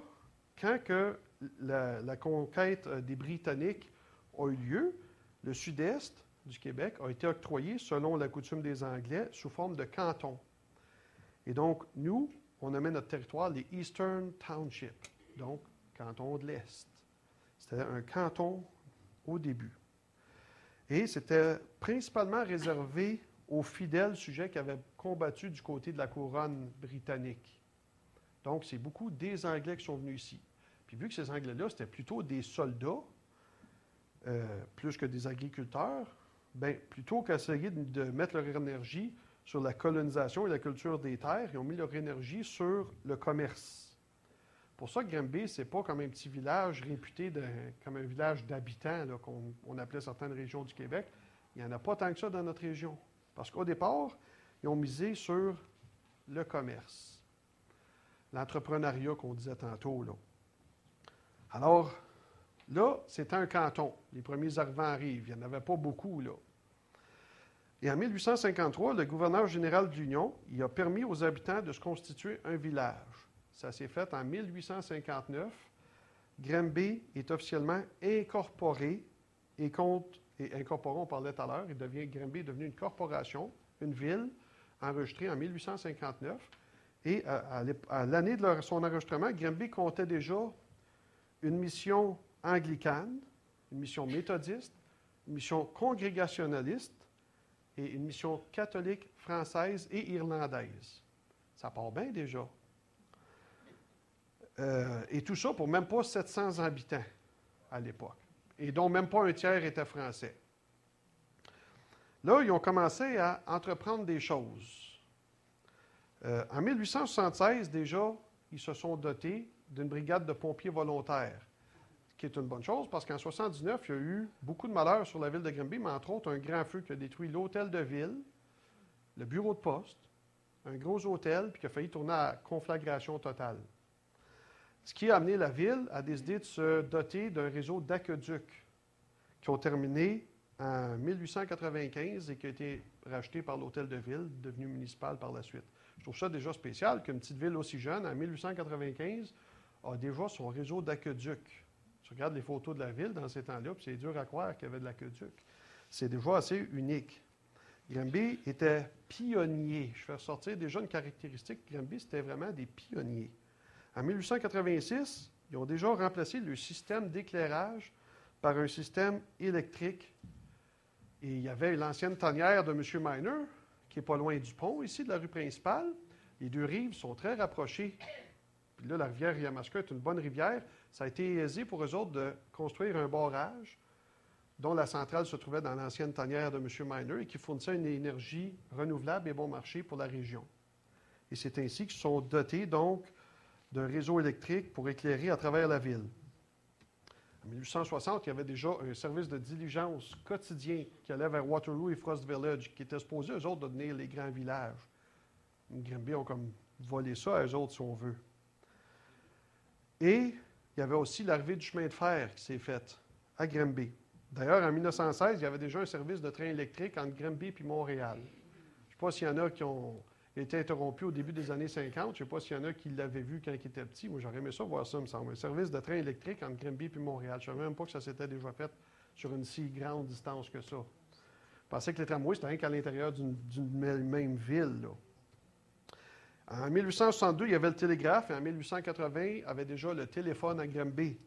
quand que la conquête des Britanniques a eu lieu, le sud-est du Québec a été octroyé, selon la coutume des Anglais, sous forme de canton. Et donc, nous, on nommait notre territoire les Eastern Township, donc canton de l'Est. C'était un canton au début. Et c'était principalement réservé aux fidèles sujets qui avaient combattu du côté de la couronne britannique. Donc, c'est beaucoup des Anglais qui sont venus ici. Puis vu que ces Anglais-là, c'était plutôt des soldats, plus que des agriculteurs, bien, plutôt qu'essayer de mettre leur énergie sur la colonisation et la culture des terres, ils ont mis leur énergie sur le commerce. Pour ça que Grimby, ce n'est pas comme un petit village réputé comme un village d'habitants, qu'on appelait certaines régions du Québec. Il n'y en a pas tant que ça dans notre région. Parce qu'au départ, ils ont misé sur le commerce. L'entrepreneuriat qu'on disait tantôt, là. Alors, là, c'était un canton. Les premiers arrivants arrivent. Il n'y en avait pas beaucoup, là. Et en 1853, le gouverneur général de l'Union, il a permis aux habitants de se constituer un village. Ça s'est fait en 1859. Grimby est officiellement incorporé incorporé, on parlait tout à l'heure, Grimby est devenu une corporation, une ville, enregistré en 1859. Et à l'année de son enregistrement, Granby comptait déjà une mission anglicane, une mission méthodiste, une mission congrégationaliste et une mission catholique française et irlandaise. Ça part bien déjà. Et tout ça pour même pas 700 habitants à l'époque, et dont même pas un tiers était français. Là, ils ont commencé à entreprendre des choses. En 1876, déjà, ils se sont dotés d'une brigade de pompiers volontaires, ce qui est une bonne chose parce qu'en 1979, il y a eu beaucoup de malheurs sur la ville de Granby, mais entre autres un grand feu qui a détruit l'hôtel de ville, le bureau de poste, un gros hôtel, puis qui a failli tourner à conflagration totale. Ce qui a amené la ville à décider de se doter d'un réseau d'aqueducs qui ont terminé en 1895 et qui a été racheté par l'hôtel de ville, devenu municipal par la suite. Je trouve ça déjà spécial qu'une petite ville aussi jeune, en 1895, a déjà son réseau d'aqueducs. Tu regardes les photos de la ville dans ces temps-là, puis c'est dur à croire qu'il y avait de l'aqueduc. C'est déjà assez unique. Granby était pionnier. Je fais ressortir déjà une caractéristique. Granby, c'était vraiment des pionniers. En 1886, ils ont déjà remplacé le système d'éclairage par un système électrique. Et il y avait l'ancienne tanière de M. Miner, qui n'est pas loin du pont, ici, de la rue principale. Les deux rives sont très rapprochées. Puis là, la rivière Yamaska est une bonne rivière. Ça a été aisé pour eux autres de construire un barrage dont la centrale se trouvait dans l'ancienne tanière de M. Miner et qui fournissait une énergie renouvelable et bon marché pour la région. Et c'est ainsi qu'ils sont dotés, donc, d'un réseau électrique pour éclairer à travers la ville. En 1860, il y avait déjà un service de diligence quotidien qui allait vers Waterloo et Frost Village, qui était supposé, eux autres, de devenir les grands villages. Granby ont comme volé ça à eux autres, si on veut. Et il y avait aussi l'arrivée du chemin de fer qui s'est fait à Granby. D'ailleurs, en 1916, il y avait déjà un service de train électrique entre Granby et Montréal. Je ne sais pas s'il y en a qui ont été interrompus au début des années 50. Je ne sais pas s'il y en a qui l'avaient vu quand ils étaient petits. Moi, j'aurais aimé ça voir ça, me semble. Un service de train électrique entre Granby et Montréal. Je ne savais même pas que ça s'était déjà fait sur une si grande distance que ça. Je pensais que les tramways, c'était rien qu'à l'intérieur d'une même ville, là. En 1862, il y avait le télégraphe, et en 1880, il y avait déjà le téléphone à Granby.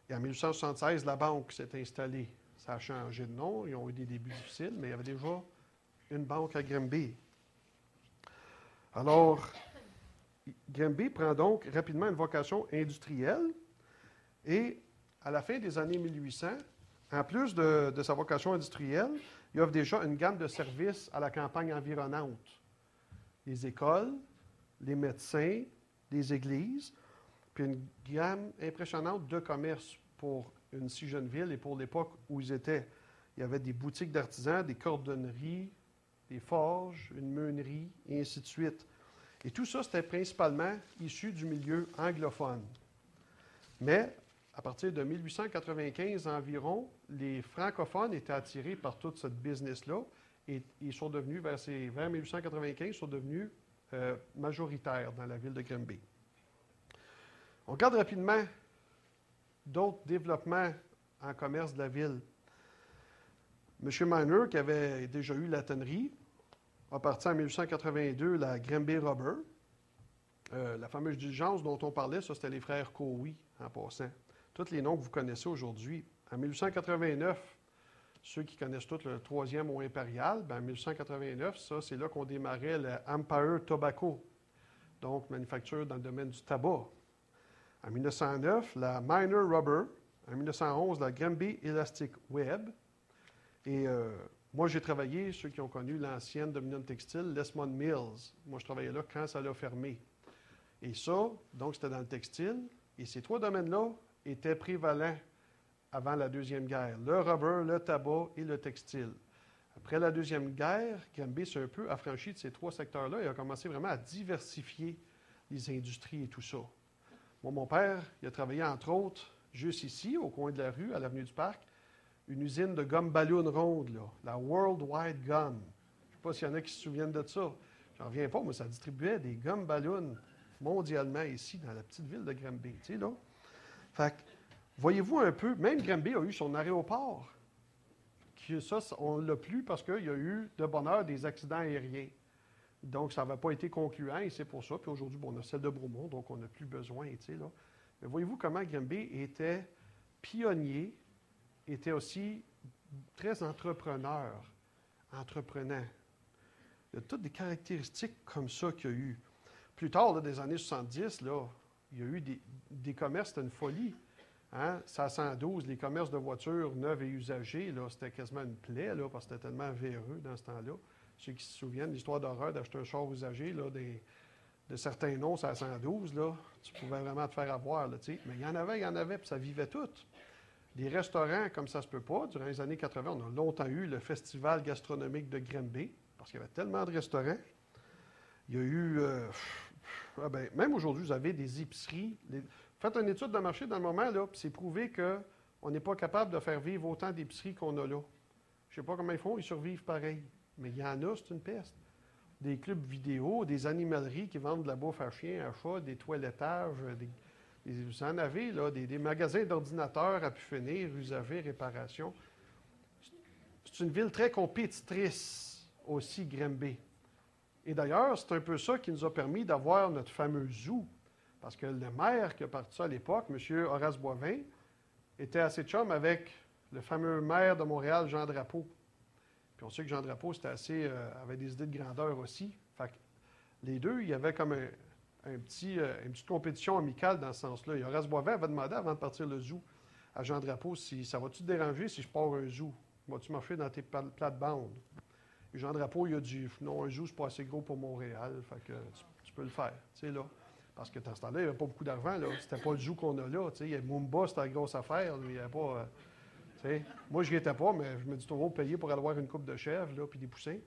Et en 1876, la banque s'est installée. Ça a changé de nom, ils ont eu des débuts difficiles, mais il y avait déjà une banque à Granby. Alors, Granby prend donc rapidement une vocation industrielle, et à la fin des années 1800, en plus de sa vocation industrielle, il offre déjà une gamme de services à la campagne environnante. Les écoles, les médecins, les églises, puis une gamme impressionnante de commerce pour une si jeune ville et pour l'époque où ils étaient. Il y avait des boutiques d'artisans, des cordonneries, des forges, une meunerie, et ainsi de suite. Et tout ça, c'était principalement issu du milieu anglophone. Mais, à partir de 1895 environ, les francophones étaient attirés par toute cette business-là, et ils sont devenus, vers 1895, ils sont devenus majoritaires dans la ville de Granby. On regarde rapidement d'autres développements en commerce de la ville. M. Miner, qui avait déjà eu la tannerie, a parti en 1882 la Granby Rubber. La fameuse diligence dont on parlait, ça, c'était les frères Cowie, en passant. Tous les noms que vous connaissez aujourd'hui. En 1889, ceux qui connaissent tous le troisième au impérial, en 1889, ça, c'est là qu'on démarrait le Empire Tobacco, donc manufacture dans le domaine du tabac. En 1909, la Miner Rubber. En 1911, la Granby Elastic Web. Et moi, j'ai travaillé, ceux qui ont connu l'ancienne Dominion Textile, Lesmond Mills. Moi, je travaillais là quand ça l'a fermé. Et ça, donc, c'était dans le textile. Et ces trois domaines-là étaient prévalents avant la Deuxième Guerre. Le rubber, le tabac et le textile. Après la Deuxième Guerre, Granby s'est un peu affranchi de ces trois secteurs-là et a commencé vraiment à diversifier les industries et tout ça. Moi, mon père, il a travaillé, entre autres, juste ici, au coin de la rue, à l'avenue du Parc, une usine de gomme ballon ronde, là, la Worldwide Gum. Je ne sais pas s'il y en a qui se souviennent de ça. J'en reviens pas, mais ça distribuait des gommes ballons mondialement ici, dans la petite ville de Granby. Tu sais, là? Fait que, voyez-vous un peu, même Granby a eu son aéroport. Ça, on ne l'a plus parce qu'il y a eu, de bonne heure, des accidents aériens. Donc, ça n'avait pas été concluant et c'est pour ça. Puis aujourd'hui, bon, on a celle de Bromont, donc on n'a plus besoin, tu sais, là. Mais voyez-vous comment Grimby était pionnier, était aussi très entreprenant. Il y a toutes des caractéristiques comme ça qu'il y a eu. Plus tard, là, des années 70, là, il y a eu des commerces, c'était une folie. Hein? C'est à 112, les commerces de voitures neuves et usagées, là, c'était quasiment une plaie, là, parce que c'était tellement véreux dans ce temps-là. Ceux qui se souviennent de l'histoire d'horreur d'acheter un char usagé, là, de certains noms, c'est à 112, là, tu pouvais vraiment te faire avoir, là, tu sais. Mais il y en avait, puis ça vivait tout. Des restaurants, comme ça se peut pas, durant les années 80, on a longtemps eu le festival gastronomique de Grimby, parce qu'il y avait tellement de restaurants. Il y a eu... même aujourd'hui, vous avez des épiceries. Faites une étude de marché dans le moment, là, puis c'est prouvé qu'on n'est pas capable de faire vivre autant d'épiceries qu'on a là. Je ne sais pas comment ils font, ils survivent pareil. Mais il y en a, c'est une peste. Des clubs vidéo, des animaleries qui vendent de la bouffe à chiens, à chats, des toilettages, vous en avez, là, des magasins d'ordinateurs à pu finir, usagers, réparation. C'est une ville très compétitrice aussi, Grimby. Et d'ailleurs, c'est un peu ça qui nous a permis d'avoir notre fameux zoo. Parce que le maire qui a parti ça à l'époque, M. Horace Boivin, était assez chum avec le fameux maire de Montréal, Jean Drapeau. Puis on sait que Jean Drapeau, avait des idées de grandeur aussi. Fait que les deux, il y avait comme une petite compétition amicale dans ce sens-là. Et Horace Boivin avait demandé avant de partir le zoo à Jean Drapeau si ça va-tu te déranger si je pars un zoo? Vas-tu marcher dans tes plates-bandes? Et Jean Drapeau, il a dit non, un zoo, c'est pas assez gros pour Montréal. Fait que tu peux le faire, tu sais, là. Parce que dans ce temps-là, il n'y avait pas beaucoup d'argent, là. C'était pas le zoo qu'on a là, tu sais. Mumba, c'était la grosse affaire, lui. Il n'y avait pas... tu sais. Moi, je n'y étais pas, mais je me dis toujours payer pour aller voir une coupe de chèvre, là, puis des poussins.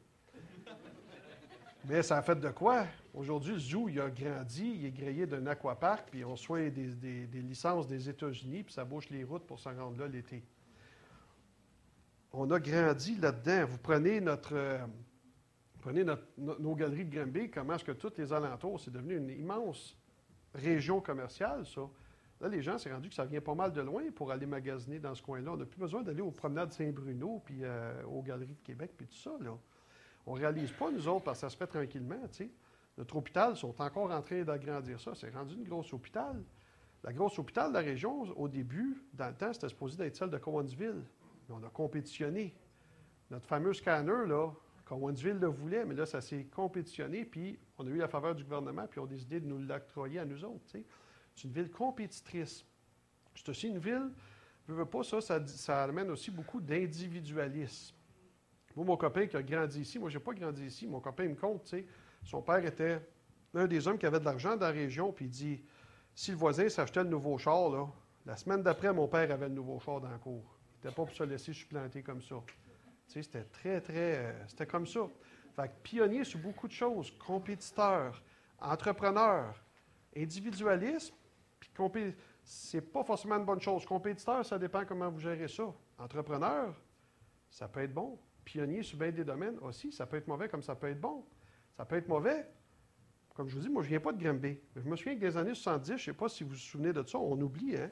Mais ça a fait de quoi? Aujourd'hui, le zoo, il a grandi, il est grillé d'un aquapark, puis on reçoit des licences des États-Unis, puis ça bouche les routes pour s'en rendre là l'été. On a grandi là-dedans. Vous prenez nos galeries de Grimby, comment est-ce que tous les alentours, c'est devenu une immense région commerciale, ça. Là, les gens, c'est rendu que ça vient pas mal de loin pour aller magasiner dans ce coin-là. On n'a plus besoin d'aller aux promenades Saint-Bruno, puis aux galeries de Québec, puis tout ça, là. On ne réalise pas, nous autres, parce que ça se fait tranquillement, tu sais. Notre hôpital, sont encore en train d'agrandir ça. C'est rendu une grosse hôpital. La grosse hôpital de la région, au début, dans le temps, c'était supposé d'être celle de Cowansville. Mais on a compétitionné. Notre fameux scanner, là, Cowansville le voulait, mais là, ça s'est compétitionné, puis on a eu la faveur du gouvernement, puis on a décidé de nous l'octroyer à nous autres, tu sais. C'est une ville compétitrice. C'est aussi une ville, je ne veux pas ça amène aussi beaucoup d'individualisme. Moi, mon copain qui a grandi ici, moi, je n'ai pas grandi ici, mon copain me compte, tu sais, son père était un des hommes qui avait de l'argent dans la région, puis il dit, si le voisin s'achetait le nouveau char, là, la semaine d'après, mon père avait le nouveau char dans la cour. Il n'était pas pour se laisser supplanter comme ça. Tu sais, c'était c'était comme ça. Fait que pionnier sur beaucoup de choses, compétiteur, entrepreneur, individualisme, puis c'est pas forcément une bonne chose. Compétiteur, ça dépend comment vous gérez ça. Entrepreneur, ça peut être bon. Pionnier sur bien des domaines aussi, ça peut être mauvais comme ça peut être bon. Ça peut être mauvais. Comme je vous dis, moi, je ne viens pas de Grimby. Je me souviens que des années 70, je ne sais pas si vous vous souvenez de ça, on oublie, hein?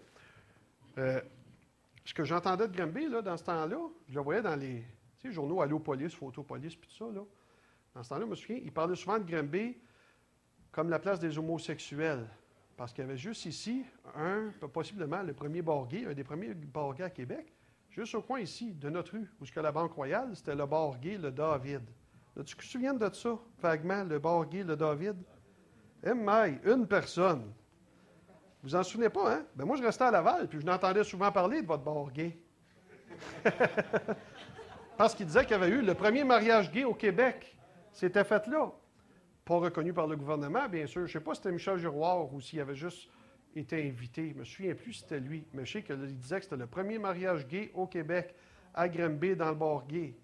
Ce que j'entendais de Grimby, là, dans ce temps-là, je le voyais dans les journaux Allo-Police, Photopolice, puis tout ça, là. Dans ce temps-là, je me souviens, il parlait souvent de Grimby comme la place des homosexuels. Parce qu'il y avait juste ici, possiblement le premier bar gay, un des premiers bars gays à Québec, juste au coin ici, de notre rue, où la Banque Royale, c'était le bar gay, le David. Là, tu te souviens de ça, vaguement, le bar gay, le David? Une personne. Vous en souvenez pas, hein? Ben moi, je restais à Laval, puis je n'entendais souvent parler de votre bar gay. Parce qu'il disait qu'il y avait eu le premier mariage gay au Québec. C'était fait là. Pas reconnu par le gouvernement, bien sûr. Je ne sais pas si c'était Michel Giroir ou s'il avait juste été invité. Je ne me souviens plus si c'était lui. Mais je sais qu'il disait que c'était le premier mariage gay au Québec, à Grimby, dans le bar gay.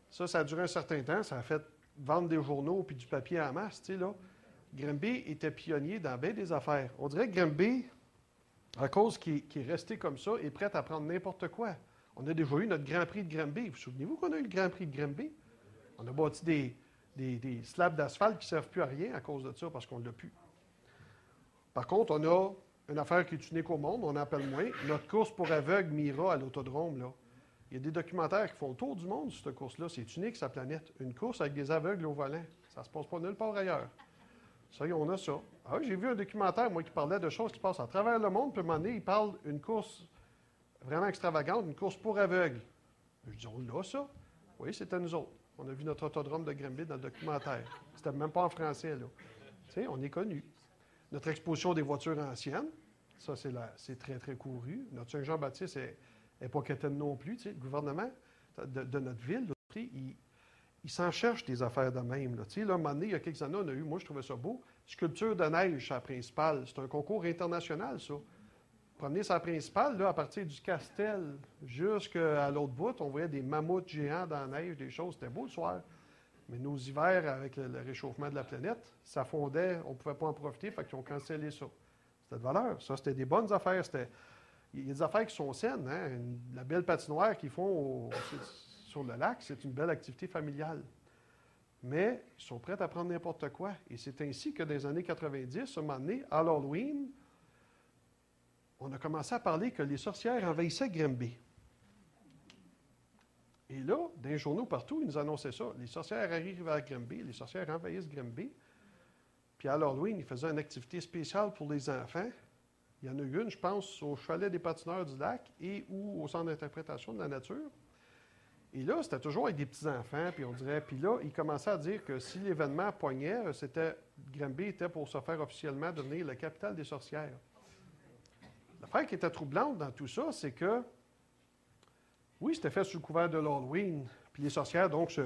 Ça a duré un certain temps. Ça a fait vendre des journaux puis du papier en masse, tu sais, là. Grimby était pionnier dans bien des affaires. On dirait que Grimby, à cause qu'il est resté comme ça, est prêt à prendre n'importe quoi. On a déjà eu notre Grand Prix de Grimby. Vous souvenez-vous qu'on a eu le Grand Prix de Grimby? On a bâti des slabs d'asphalte qui ne servent plus à rien à cause de ça, parce qu'on ne l'a plus. Par contre, on a une affaire qui est unique au monde, on en appelle moins, notre course pour aveugles Mira à l'autodrome, là. Il y a des documentaires qui font le tour du monde sur cette course-là. C'est unique, sa planète. Une course avec des aveugles au volant. Ça ne se passe pas nulle part ailleurs. Ça, on a ça. Ah oui, j'ai vu un documentaire, moi, qui parlait de choses qui se passent à travers le monde, puis à un moment donné, il parle d'une course vraiment extravagante, une course pour aveugles. Je dis, on l'a, ça? Oui, c'était nous autres. On a vu notre autodrome de Granby dans le documentaire. C'était même pas en français, là. Tu sais, on est connus. Notre exposition des voitures anciennes, ça, c'est très, très couru. Notre Saint-Jean-Baptiste n'est pas quétaine non plus. Tu sais, le gouvernement de notre ville, là, il s'en cherche des affaires de même. Là. Tu sais, là, un moment donné, il y a quelques années, on a eu, moi, je trouvais ça beau, sculpture de neige à la principale. C'est un concours international, ça. Promener sur la principale, là, à partir du Castel jusqu'à l'autre bout, on voyait des mammouths géants dans la neige, des choses. C'était beau le soir. Mais nos hivers, avec le réchauffement de la planète, ça fondait, on ne pouvait pas en profiter, fait qu'ils ont cancellé ça. C'était de valeur. Ça, c'était des bonnes affaires. Il y a des affaires qui sont saines. Hein? La belle patinoire qu'ils font sur le lac, c'est une belle activité familiale. Mais ils sont prêts à prendre n'importe quoi. Et c'est ainsi que dans les années 90, à un moment donné, à l'Halloween, on a commencé à parler que les sorcières envahissaient Granby. Et là, dans les journaux partout, ils nous annonçaient ça. Les sorcières arrivent à Granby, les sorcières envahissent Granby. Puis à l'Halloween, ils faisaient une activité spéciale pour les enfants. Il y en a eu une, je pense, au chalet des patineurs du lac et ou au centre d'interprétation de la nature. Et là, c'était toujours avec des petits-enfants, puis on dirait... Puis là, ils commençaient à dire que si l'événement pognait, Granby était pour se faire officiellement devenir la capitale des sorcières. L'affaire qui était troublante dans tout ça, c'est que, oui, c'était fait sous le couvert de l'Halloween, puis les sorcières, donc,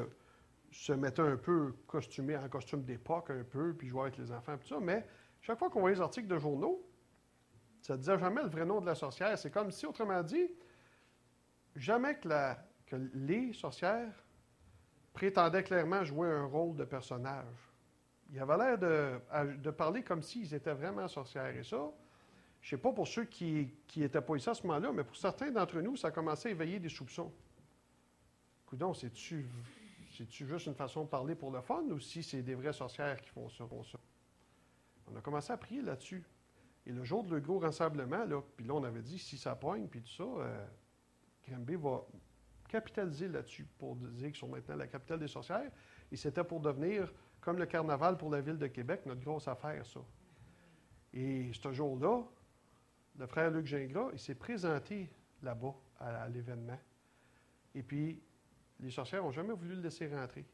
se mettaient un peu costumées, en costume d'époque un peu, puis jouaient avec les enfants, tout ça, mais chaque fois qu'on voyait les articles de journaux, ça ne disait jamais le vrai nom de la sorcière. C'est comme si, autrement dit, jamais que les sorcières prétendaient clairement jouer un rôle de personnage. Il avait l'air de parler comme s'ils étaient vraiment sorcières. Et ça, je ne sais pas pour ceux qui n'étaient pas ici à ce moment-là, mais pour certains d'entre nous, ça a commencé à éveiller des soupçons. Coudon, c'est-tu juste une façon de parler pour le fun ou si c'est des vraies sorcières qui font ça? On a commencé à prier là-dessus. Et le jour de le gros rassemblement, là, puis là, on avait dit, si ça pogne, puis tout ça, Granby va capitaliser là-dessus pour dire qu'ils sont maintenant la capitale des sorcières. Et c'était pour devenir, comme le carnaval pour la ville de Québec, notre grosse affaire, ça. Et ce jour-là, le frère Luc Gingras, il s'est présenté là-bas à l'événement. Et puis, les sorcières n'ont jamais voulu le laisser rentrer.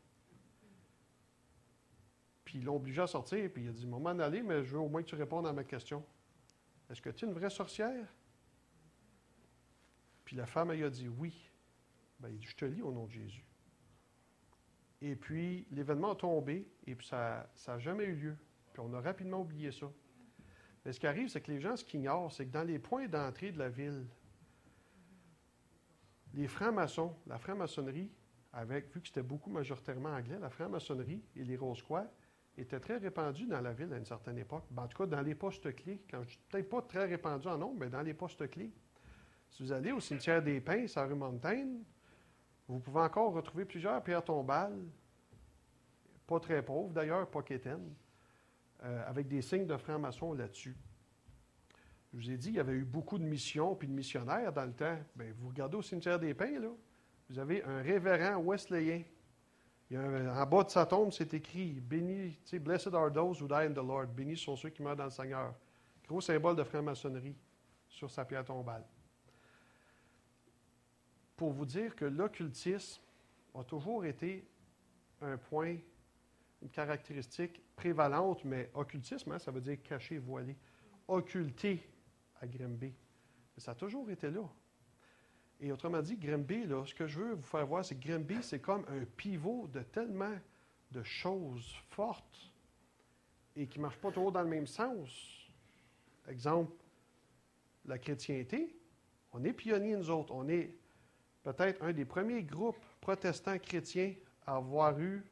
Puis ils l'ont obligé à sortir, puis il a dit, maman, allez, mais je veux au moins que tu répondes à ma question. Est-ce que tu es une vraie sorcière? Puis la femme, elle a dit oui. Bien, il dit, je te lis au nom de Jésus. Et puis, l'événement a tombé, et puis ça n'a jamais eu lieu. Puis on a rapidement oublié ça. Mais ce qui arrive, c'est que les gens, ce qu'ils ignorent, c'est que dans les points d'entrée de la ville, les francs-maçons, la franc-maçonnerie, vu que c'était beaucoup majoritairement anglais, la franc-maçonnerie et les Rose-Croix étaient très répandus dans la ville à une certaine époque. Ben, en tout cas, dans les postes clés. Quand je dis peut-être pas très répandus en nombre, mais dans les postes clés. Si vous allez au cimetière des Pins, à rue Montaigne, vous pouvez encore retrouver plusieurs pierres tombales, pas très pauvres d'ailleurs, pas quétaines, avec des signes de francs-maçons là-dessus. Je vous ai dit, il y avait eu beaucoup de missions puis de missionnaires dans le temps. Bien, vous regardez au cimetière des Pins, là, vous avez un révérend wesleyen. En bas de sa tombe, c'est écrit « Béni, tu sais, Blessed are those who die in the Lord ». Bénis sont ceux qui meurent dans le Seigneur. Gros symbole de franc-maçonnerie sur sa pierre tombale. Pour vous dire que l'occultisme a toujours été un point, une caractéristique prévalente, mais occultisme, hein, ça veut dire caché, voilé, occulté à Granby. Mais ça a toujours été là. Et autrement dit, Granby, là, ce que je veux vous faire voir, c'est que Granby, c'est comme un pivot de tellement de choses fortes et qui ne marchent pas toujours dans le même sens. Exemple, la chrétienté, on est pionniers, nous autres. On est peut-être un des premiers groupes protestants chrétiens à avoir eu,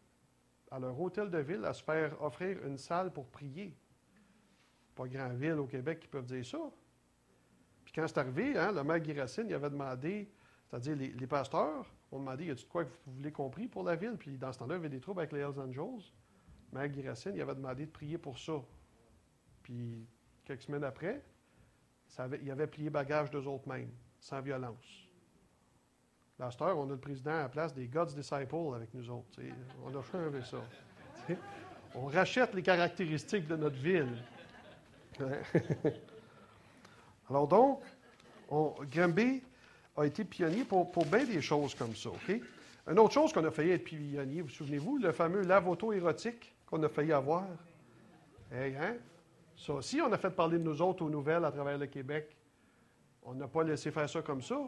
à leur hôtel de ville, à se faire offrir une salle pour prier. Pas grand ville au Québec qui peuvent dire ça. Puis quand c'est arrivé, hein, le maire Guy Racine, il avait demandé, c'est-à-dire les pasteurs ont demandé, y a-t-il de quoi que vous voulez compris pour la ville? Puis dans ce temps-là, il y avait des troubles avec les Hells Angels. Le maire Guy Racine, il avait demandé de prier pour ça. Puis quelques semaines après, il avait plié bagage d'eux autres mêmes, sans violence. Dans cette heure, on a le président à la place des God's Disciples avec nous autres. T'sais. On a fait ça. On rachète les caractéristiques de notre ville. Alors donc, Granby a été pionnier pour bien des choses comme ça. OK? Une autre chose qu'on a failli être pionnier, vous souvenez-vous, le fameux lave-auto érotique qu'on a failli avoir. Hey, hein? Ça aussi, on a fait parler de nous autres aux nouvelles à travers le Québec. On n'a pas laissé faire ça comme ça.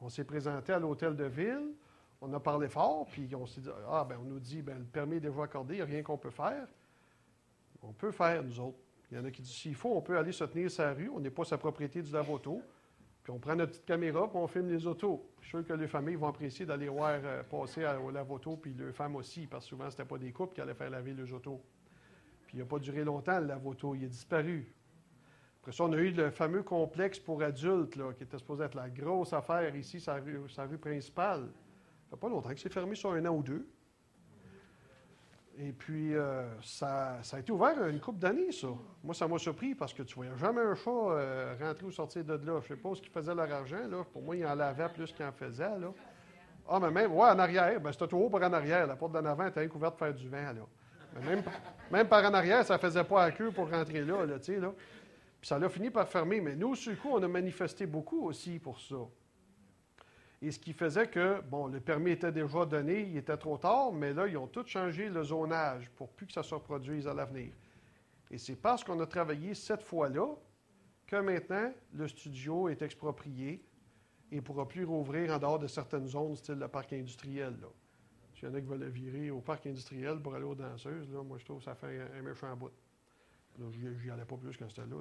On s'est présenté à l'hôtel de ville, on a parlé fort, puis on s'est dit, on nous dit, le permis est déjà accordé, il n'y a rien qu'on peut faire. On peut faire, nous autres. Il y en a qui disent, s'il faut, on peut aller se tenir sur la rue, on n'est pas sa propriété du lave-auto, puis on prend notre petite caméra, puis on filme les autos. Je suis sûr que les familles vont apprécier d'aller voir passer au lave-auto, puis les femmes aussi, parce que souvent, ce n'était pas des couples qui allaient faire laver les autos. Puis il n'a pas duré longtemps, le lave-auto, il a disparu. Après ça, on a eu le fameux complexe pour adultes, là, qui était supposé être la grosse affaire ici, sa rue principale. Ça fait pas longtemps que c'est fermé sur 1 an ou 2. Et puis, ça a été ouvert une couple d'années, ça. Moi, ça m'a surpris parce que tu ne voyais jamais un chat rentrer ou sortir de là. Je ne sais pas ce qu'ils faisaient leur argent, là. Pour moi, ils en lavaient plus qu'ils en faisaient, là. Ah, mais même, en arrière, c'était tout haut par en arrière. La porte d'en avant était couverte de faire du vent, là. Mais même par en arrière, ça ne faisait pas à queue pour rentrer là, tu sais, là. Puis ça a fini par fermer. Mais nous, sur le coup, on a manifesté beaucoup aussi pour ça. Et ce qui faisait que, le permis était déjà donné, il était trop tard, mais là, ils ont tout changé le zonage pour plus que ça se reproduise à l'avenir. Et c'est parce qu'on a travaillé cette fois-là que maintenant, le studio est exproprié et ne pourra plus rouvrir en dehors de certaines zones, style le parc industriel, là. S'il y en a qui veulent le virer au parc industriel pour aller aux danseuses, là, moi, je trouve que ça fait un méchant bout. Là, je n'y allais pas plus que c'était là.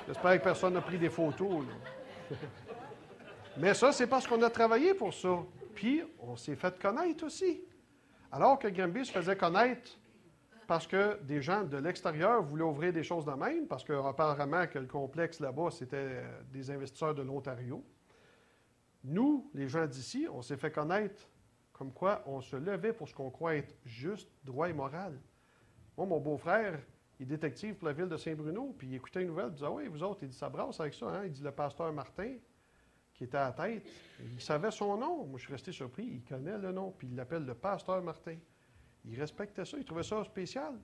J'espère que personne n'a pris des photos, là. Mais ça, c'est parce qu'on a travaillé pour ça. Puis, on s'est fait connaître aussi. Alors que Granby se faisait connaître parce que des gens de l'extérieur voulaient ouvrir des choses de même, parce qu'apparemment que le complexe là-bas, c'était des investisseurs de l'Ontario. Nous, les gens d'ici, on s'est fait connaître comme quoi on se levait pour ce qu'on croit être juste, droit et moral. Moi, mon beau-frère, il est détective pour la ville de Saint-Bruno, puis il écoutait une nouvelle, il disait, ah oui, vous autres, il dit, ça brasse avec ça, hein? Il dit, le pasteur Martin, qui était à la tête, il savait son nom. Moi, je suis resté surpris, il connaît le nom, puis il l'appelle le pasteur Martin. Il respectait ça, il trouvait ça spécial.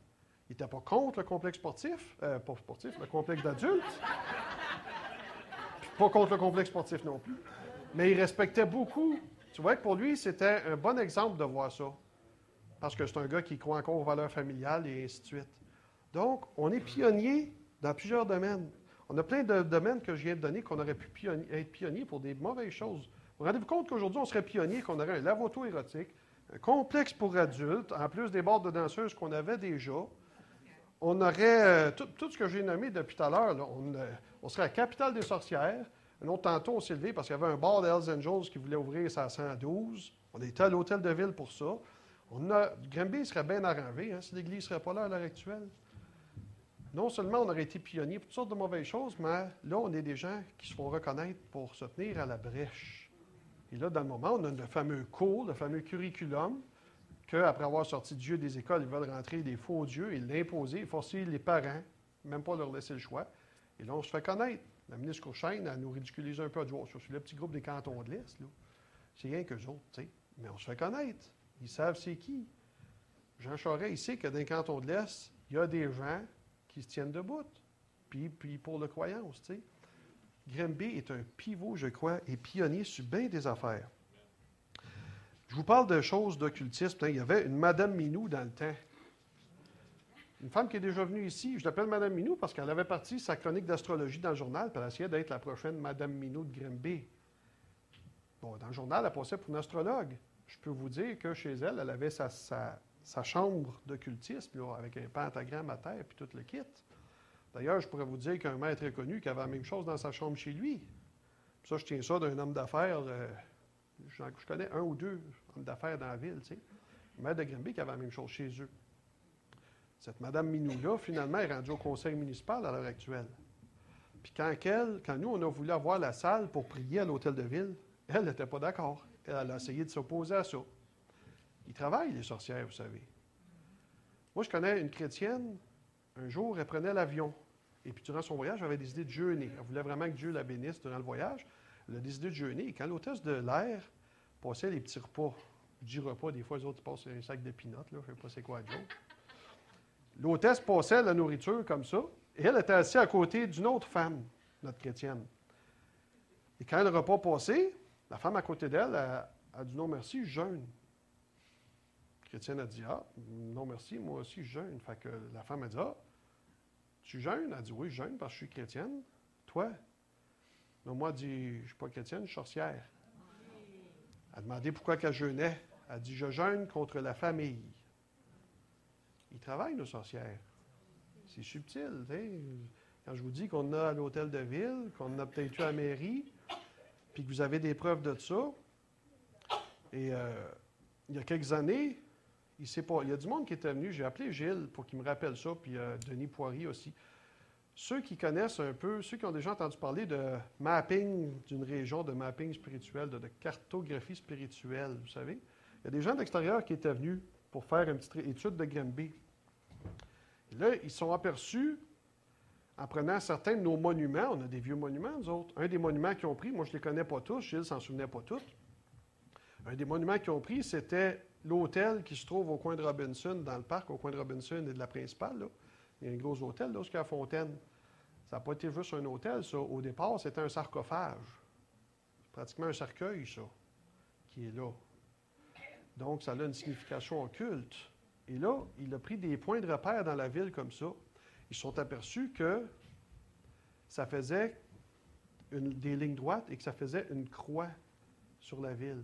Il n'était pas contre le complexe sportif, pas sportif, le complexe d'adultes. Puis pas contre le complexe sportif non plus. Mais il respectait beaucoup. Tu vois que pour lui, c'était un bon exemple de voir ça. Parce que c'est un gars qui croit encore aux valeurs familiales et ainsi de suite. Donc, on est pionnier dans plusieurs domaines. On a plein de domaines que je viens de donner qu'on aurait pu être pionnier pour des mauvaises choses. Vous rendez-vous compte qu'aujourd'hui, on serait pionnier, qu'on aurait un lave-auto érotique, un complexe pour adultes, en plus des bars de danseuses qu'on avait déjà. On aurait tout ce que j'ai nommé depuis tout à l'heure. Là, on serait à la capitale des sorcières. Un autre tantôt, on s'est levé parce qu'il y avait un bar de Hells Angels qui voulait ouvrir ça à 112. On était à l'hôtel de ville pour ça. Granby serait bien arrangé, hein, si l'Église ne serait pas là à l'heure actuelle. Non seulement on aurait été pionniers pour toutes sortes de mauvaises choses, mais là, on est des gens qui se font reconnaître pour se tenir à la brèche. Et là, dans le moment, on a le fameux cours, le fameux curriculum, qu'après avoir sorti Dieu des écoles, ils veulent rentrer des faux dieux et l'imposer, forcer les parents, même pas leur laisser le choix. Et là, on se fait connaître. La ministre Courchaine, elle nous ridiculise un peu. Elle dit, oh, c'est le petit groupe des cantons de l'Est, là. C'est rien qu'eux autres, tu sais. Mais on se fait connaître. Ils savent c'est qui. Jean Charest, il sait que dans les cantons de l'Est, il y a des gens qui se tiennent debout. Puis pour la croyance, tu sais. Granby est un pivot, je crois, et pionnier sur bien des affaires. Je vous parle de choses d'occultisme. Il y avait une Madame Minou dans le temps. Une femme qui est déjà venue ici. Je l'appelle Madame Minou parce qu'elle avait parti sa chronique d'astrologie dans le journal, puis elle essayait d'être la prochaine Madame Minou de Granby. Bon, dans le journal, elle passait pour une astrologue. Je peux vous dire que chez elle, elle avait sa chambre d'occultisme, là, avec un pentagramme à terre, puis tout le kit. D'ailleurs, je pourrais vous dire qu'un maître très connu qui avait la même chose dans sa chambre chez lui. Puis ça, je tiens ça d'un homme d'affaires. Je connais un ou deux hommes d'affaires dans la ville, tu sais. Le maire de Granby qui avait la même chose chez eux. Cette Mme Minou-là, finalement, est rendue au conseil municipal à l'heure actuelle. Puis quand nous, on a voulu avoir la salle pour prier à l'hôtel de ville, elle n'était pas d'accord. Elle a essayé de s'opposer à ça. Ils travaillent, les sorcières, vous savez. Moi, je connais une chrétienne. Un jour, elle prenait l'avion. Et puis, durant son voyage, elle avait décidé de jeûner. Elle voulait vraiment que Dieu la bénisse durant le voyage. Elle a décidé de jeûner. Et quand l'hôtesse de l'air passait les petits repas Je dis repas, des fois, les autres, ils passent un sac de pinottes, là, je ne sais pas c'est quoi le joke. L'hôtesse passait la nourriture comme ça, et elle était assise à côté d'une autre femme, notre chrétienne. Et quand le repas passé, la femme à côté d'elle a dit non merci, je jeûne. La chrétienne a dit ah, non merci, moi aussi je jeûne. Fait que la femme a dit ah, tu jeûnes? Elle a dit oui, je jeûne parce que je suis chrétienne. Toi? Non, moi, elle dit je ne suis pas chrétienne, je suis sorcière. Elle a demandé pourquoi elle jeûnait. Elle a dit je jeûne contre la famille. Ils travaillent, nos sorcières. C'est subtil, tu sais. Quand je vous dis qu'on a à l'hôtel de ville, qu'on en a peut-être eu à la mairie, puis que vous avez des preuves de ça, et il y a quelques années, il y a du monde qui était venu, j'ai appelé Gilles pour qu'il me rappelle ça, puis Denis Poirier aussi. Ceux qui connaissent un peu, ceux qui ont déjà entendu parler de mapping d'une région, de mapping spirituel, de cartographie spirituelle, vous savez, il y a des gens d'extérieur qui étaient venus pour faire une petite étude de Granby. Et là, ils sont aperçus, en prenant certains de nos monuments, on a des vieux monuments, nous autres. Un des monuments qu'ils ont pris, moi je ne les connais pas tous, Gilles ne s'en souvenait pas tous. Un des monuments qu'ils ont pris, c'était l'hôtel qui se trouve au coin de Robinson, dans le parc, au coin de Robinson et de la Principale. Là. Il y a un gros hôtel là, jusqu'à la fontaine. Ça n'a pas été juste un hôtel, ça. Au départ, c'était un sarcophage. C'est pratiquement un cercueil, ça, qui est là. Donc, ça a une signification occulte. Et là, il a pris des points de repère dans la ville comme ça. Ils se sont aperçus que ça faisait des lignes droites et que ça faisait une croix sur la ville.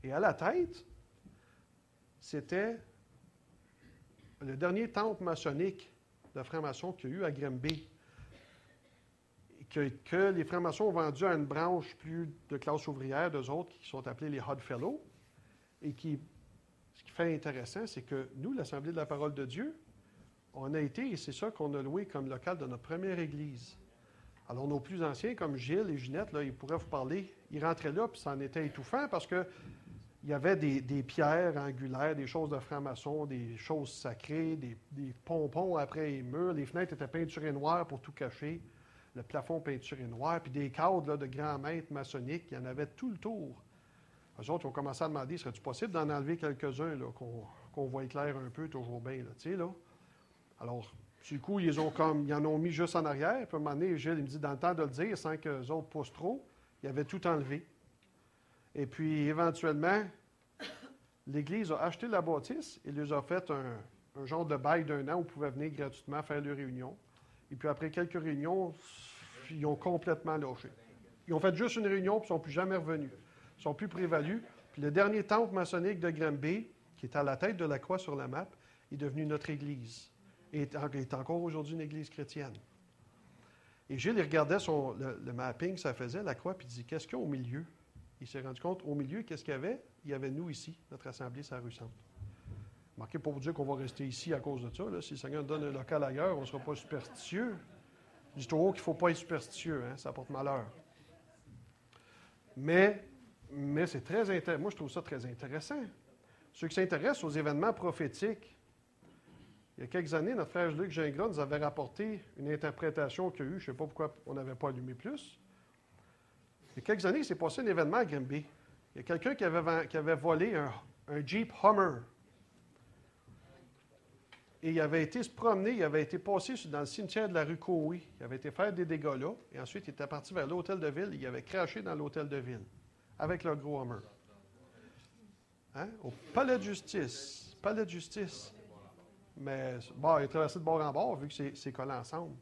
Et à la tête, c'était le dernier temple maçonnique de francs-maçons qu'il y a eu à Granby. Que les francs-maçons ont vendu à une branche plus de classe ouvrière d'eux autres, qui sont appelés les Odd Fellows. Et ce qui fait intéressant, c'est que nous, l'Assemblée de la Parole de Dieu, on a été, et c'est ça qu'on a loué comme local de notre première église. Alors, nos plus anciens, comme Gilles et Ginette, là, ils pourraient vous parler. Ils rentraient là, puis ça en était étouffant parce que il y avait des pierres angulaires, des choses de francs-maçons, des choses sacrées, des pompons après les murs. Les fenêtres étaient peinturées noires pour tout cacher. Le plafond peinturé noir, puis des cadres là, de grands maîtres maçonniques. Il y en avait tout le tour. Eux autres, ils ont commencé à demander, serait-il possible d'en enlever quelques-uns, là, qu'on voit clair un peu, toujours bien, là, tu sais, là. Alors, du coup, ils en ont mis juste en arrière. Puis à un moment donné, Gilles, il me dit, dans le temps de le dire, sans que les autres poussent trop, il avait tout enlevé. Et puis, éventuellement, l'Église a acheté la bâtisse et leur a fait un genre de bail d'1 an où ils pouvaient venir gratuitement faire leurs réunions. Et puis, après quelques réunions, ils ont complètement lâché. Ils ont fait juste une réunion, puis ils ne sont plus jamais revenus. Ils ne sont plus prévalus. Puis le dernier temple maçonnique de Granby, qui est à la tête de la croix sur la map, est devenu notre Église. Et est encore aujourd'hui une Église chrétienne. Et Gilles, il regardait le mapping que ça faisait, la croix, puis il dit, qu'est-ce qu'il y a au milieu? Il s'est rendu compte, au milieu, qu'est-ce qu'il y avait? Il y avait nous ici, notre assemblée, sur la rue Centre. Marquez pour vous dire qu'on va rester ici à cause de ça. Là. Si le Seigneur nous donne un local ailleurs, on ne sera pas superstitieux. Je dis toujours qu'il ne faut pas être superstitieux, hein? Ça porte malheur. Mais c'est très intéressant. Moi, je trouve ça très intéressant. Ceux qui s'intéressent aux événements prophétiques, il y a quelques années, notre frère Luc Gingras nous avait rapporté une interprétation qu'il y a eu. Je ne sais pas pourquoi on n'avait pas allumé plus. Il y a quelques années, il s'est passé un événement à Granby. Il y a quelqu'un qui avait volé un Jeep Hummer. Et il avait été se promener, il avait été passé dans le cimetière de la rue Cowie. Il avait été faire des dégâts là. Et ensuite, il était parti vers l'hôtel de ville. Il avait craché dans l'hôtel de ville avec le gros Hummer. Hein? Au palais de justice. Palais de justice. Mais bon, il a traversé de bord en bord vu que c'est collé ensemble.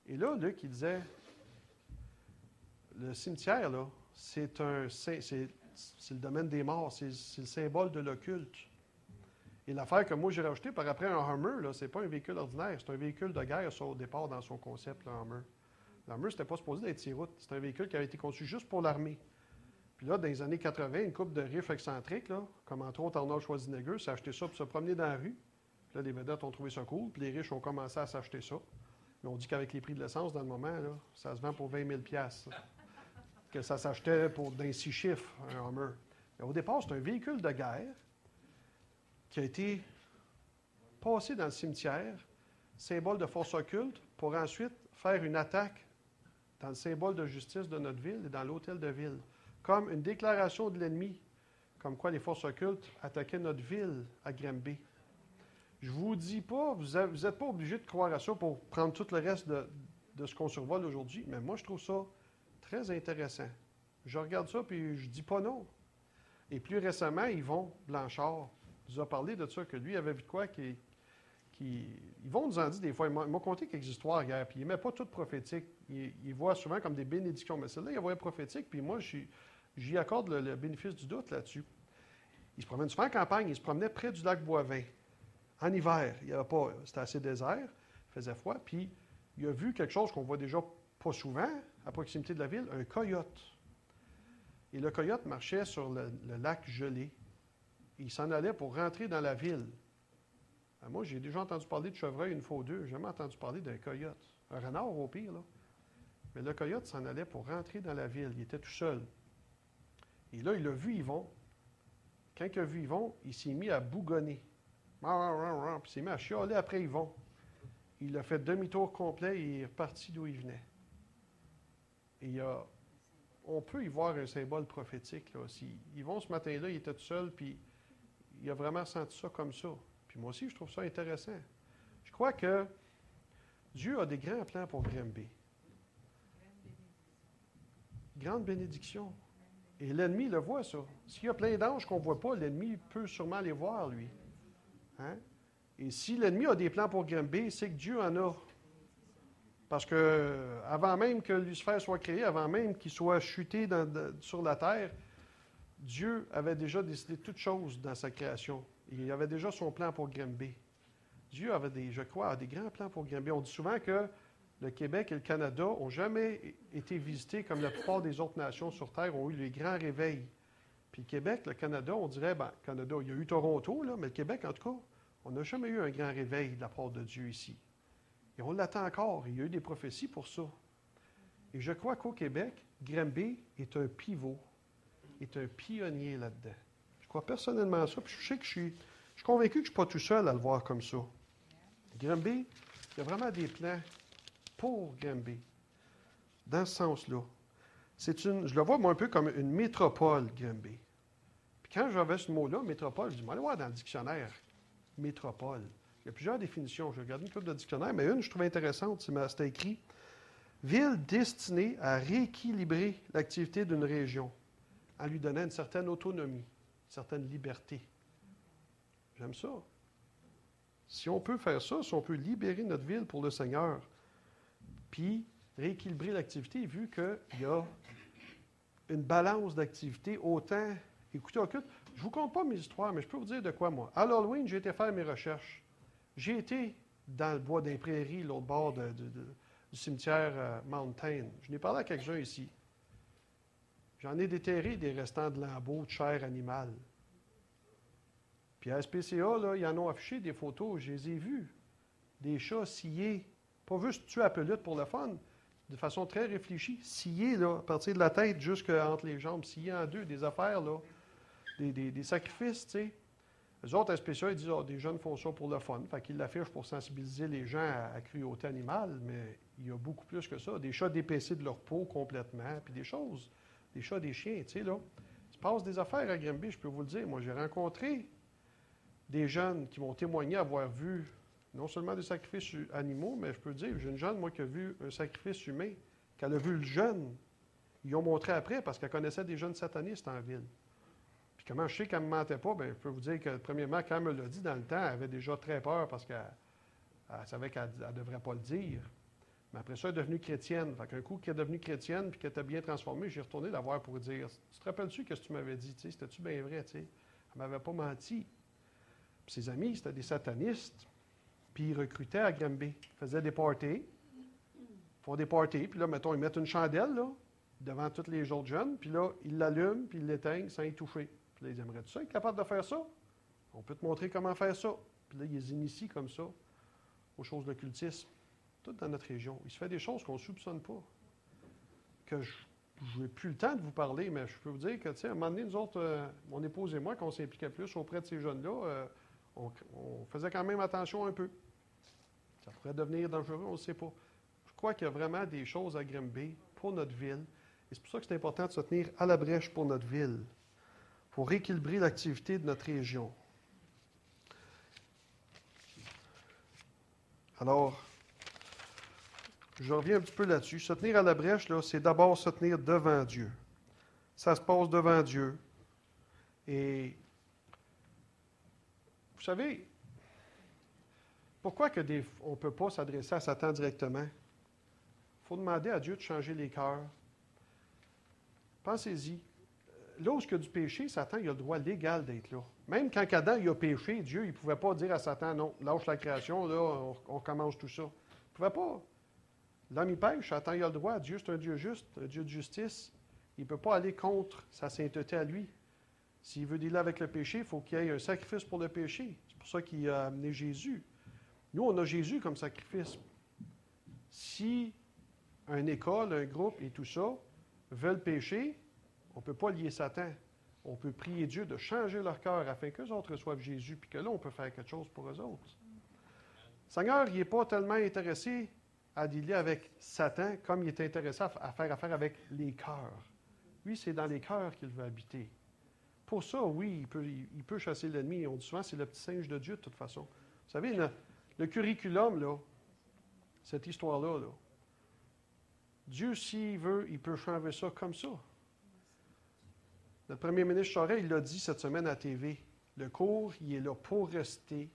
Et là, Luc, il disait, le cimetière, là, c'est le domaine des morts, c'est le symbole de l'occulte. Et l'affaire que moi j'ai rajouté par après un Hummer, ce n'est pas un véhicule ordinaire, c'est un véhicule de guerre ça, au départ dans son concept, le Hummer. Le Hummer, c'était pas supposé d'être sur route, c'est un véhicule qui avait été conçu juste pour l'armée. Puis là, dans les années 80, une couple de riches excentriques, là, comme entre autres Arnold Schwarzenegger, s'est acheté ça pour se promener dans la rue. Puis là, les vedettes ont trouvé ça cool, puis les riches ont commencé à s'acheter ça. Mais on dit qu'avec les prix de l'essence, dans le moment, là, ça se vend pour 20 000 $. Que ça s'achetait pour d'un 6 chiffres, un Hummer. Mais au départ, c'est un véhicule de guerre qui a été passé dans le cimetière, symbole de force occulte, pour ensuite faire une attaque dans le symbole de justice de notre ville et dans l'hôtel de ville, comme une déclaration de l'ennemi comme quoi les forces occultes attaquaient notre ville à Granby. Je vous dis pas, vous n'êtes pas obligé de croire à ça pour prendre tout le reste de ce qu'on survole aujourd'hui, mais moi, je trouve ça très intéressant. Je regarde ça, puis je dis pas non. Et plus récemment, Yvon Blanchard nous a parlé de ça, que lui avait vu de quoi Yvon nous en dit des fois, il m'a conté quelques histoires hier, puis il n'aimait pas tout prophétique. Il voit souvent comme des bénédictions, mais celle-là, il voit prophétique, puis moi, j'y accorde le bénéfice du doute là-dessus. Il se promène souvent en campagne, il se promenait près du lac Boivin. En hiver, il y avait pas, c'était assez désert, il faisait froid, puis il a vu quelque chose qu'on voit déjà pas souvent, à proximité de la ville, un coyote. Et le coyote marchait sur le lac gelé. Il s'en allait pour rentrer dans la ville. Moi, j'ai déjà entendu parler de chevreuil une fois ou deux. J'ai jamais entendu parler d'un coyote. Un renard au pire, là. Mais le coyote s'en allait pour rentrer dans la ville. Il était tout seul. Et là, il a vu Yvon. Quand il a vu Yvon, il s'est mis à bougonner. Puis il s'est mis à chialer après Yvon. Il a fait demi-tour complet et il est reparti d'où il venait. Et on peut y voir un symbole prophétique, là aussi. Yvon, ce matin-là, il était tout seul, puis il a vraiment senti ça comme ça. Puis moi aussi, je trouve ça intéressant. Je crois que Dieu a des grands plans pour Granby. Grande bénédiction. Et l'ennemi le voit, ça. S'il y a plein d'anges qu'on ne voit pas, l'ennemi peut sûrement les voir, lui. Hein? Et si l'ennemi a des plans pour Granby, c'est que Dieu en a. Parce que avant même que Lucifer soit créé, avant même qu'il soit chuté sur la terre, Dieu avait déjà décidé toutes choses dans sa création. Il avait déjà son plan pour Granby. Dieu avait des grands plans pour Granby. On dit souvent que le Québec et le Canada n'ont jamais été visités comme la plupart des autres nations sur Terre ont eu les grands réveils. Puis le Québec, le Canada, on dirait, Canada, il y a eu Toronto, là, mais le Québec, en tout cas, on n'a jamais eu un grand réveil de la part de Dieu ici. Et on l'attend encore. Il y a eu des prophéties pour ça. Et je crois qu'au Québec, Granby est un pivot, est un pionnier là-dedans. Je crois personnellement à ça, puis je sais que je suis convaincu que je ne suis pas tout seul à le voir comme ça. Granby, il y a vraiment des plans pour Granby, dans ce sens-là. Je le vois moi un peu comme une métropole, Granby. Puis quand j'avais ce mot-là, métropole, je dis, allez voir dans le dictionnaire, métropole. Il y a plusieurs définitions. J'ai regardé une couple de dictionnaires, mais une, je trouve intéressante, c'était écrit « Ville destinée à rééquilibrer l'activité d'une région en lui donnant une certaine autonomie, une certaine liberté. » J'aime ça. Si on peut faire ça, si on peut libérer notre ville pour le Seigneur, puis rééquilibrer l'activité, vu qu'il y a une balance d'activité, autant... Écoutez, je ne vous compte pas mes histoires, mais je peux vous dire de quoi, moi. À l'Halloween, j'ai été faire mes recherches. J'ai été dans le bois des prairies, l'autre bord du cimetière Mountain. Je n'ai parlé à quelqu'un ici. J'en ai déterré des restants de lambeaux de chair animale. Puis à SPCA, là, ils en ont affiché des photos, je les ai vues. Des chats sciés, pas juste tués à peluche pour le fun, de façon très réfléchie, sciés, là, à partir de la tête jusqu'entre les jambes, sciés en deux, des affaires, là, des sacrifices, tu sais. Les autres SPCA, ils disent, des jeunes font ça pour le fun. Fait qu'ils l'affichent pour sensibiliser les gens à la cruauté animale, mais il y a beaucoup plus que ça. Des chats dépaissés de leur peau complètement, puis des choses, des chats, des chiens, tu sais, là. Il se passe des affaires à Granby, je peux vous le dire. Moi, j'ai rencontré des jeunes qui m'ont témoigné avoir vu non seulement des sacrifices animaux, mais je peux dire, j'ai une jeune, moi, qui a vu un sacrifice humain, qu'elle a vu le jeune. Ils ont montré après, parce qu'elle connaissait des jeunes satanistes en ville. Puis comment je sais qu'elle ne me mentait pas? Bien, je peux vous dire que, premièrement, quand elle me l'a dit dans le temps, elle avait déjà très peur parce qu'elle savait qu'elle ne devrait pas le dire. Mais après ça, elle est devenue chrétienne. Fait qu'un coup qu'elle est devenue chrétienne puis qu'elle était bien transformée, j'ai retourné la voir pour dire, tu te rappelles-tu ce que tu m'avais dit? C'était-tu bien vrai? T'sais? Elle ne m'avait pas menti. Puis ses amis, c'était des satanistes. Puis ils recrutaient à Granby. Ils faisaient des parties. Ils font des parties. Puis là, mettons, ils mettent une chandelle là, devant tous les autres jeunes. Puis là, ils l'allument, puis ils l'éteignent sans y toucher. Puis là, ils aimeraient tout ça, être capables de faire ça. On peut te montrer comment faire ça. Puis là, ils les initient comme ça aux choses de l'occultisme. Tout dans notre région. Il se fait des choses qu'on ne soupçonne pas. Que je n'ai plus le temps de vous parler, mais je peux vous dire que, tu sais, à un moment donné, nous autres, mon épouse et moi, qu'on s'impliquait plus auprès de ces jeunes-là, on faisait quand même attention un peu. Ça pourrait devenir dangereux, on ne sait pas. Je crois qu'il y a vraiment des choses à Granby pour notre ville. Et c'est pour ça que c'est important de se tenir à la brèche pour notre ville. Il pour rééquilibrer l'activité de notre région. Alors, je reviens un petit peu là-dessus. Se tenir à la brèche, là, c'est d'abord se tenir devant Dieu. Ça se passe devant Dieu. Et vous savez, pourquoi on ne peut pas s'adresser à Satan directement? Il faut demander à Dieu de changer les cœurs. Pensez-y. Là où il y a du péché, Satan il a le droit légal d'être là. Même quand Adam il a péché, Dieu ne pouvait pas dire à Satan, non, lâche la création, là, on commence tout ça. Il ne pouvait pas. L'homme, il pêche, Satan il a le droit. Dieu, c'est un Dieu juste, un Dieu de justice. Il ne peut pas aller contre sa sainteté à lui. S'il veut dealer avec le péché, il faut qu'il y ait un sacrifice pour le péché. C'est pour ça qu'il a amené Jésus. Nous, on a Jésus comme sacrifice. Si une école, un groupe et tout ça veulent pécher, on ne peut pas lier Satan. On peut prier Dieu de changer leur cœur afin qu'eux autres reçoivent Jésus, puis que là, on peut faire quelque chose pour eux autres. Le Seigneur, il n'est pas tellement intéressé à dealer avec Satan comme il est intéressé à faire affaire avec les cœurs. Lui, c'est dans les cœurs qu'il veut habiter. Pour ça, oui, il peut chasser l'ennemi. On dit souvent c'est le petit singe de Dieu, de toute façon. Vous savez, le curriculum, là, cette histoire-là, là, Dieu, s'il veut, il peut changer ça comme ça. Le premier ministre Charest, il l'a dit cette semaine à TV. Le cours, il est là pour rester.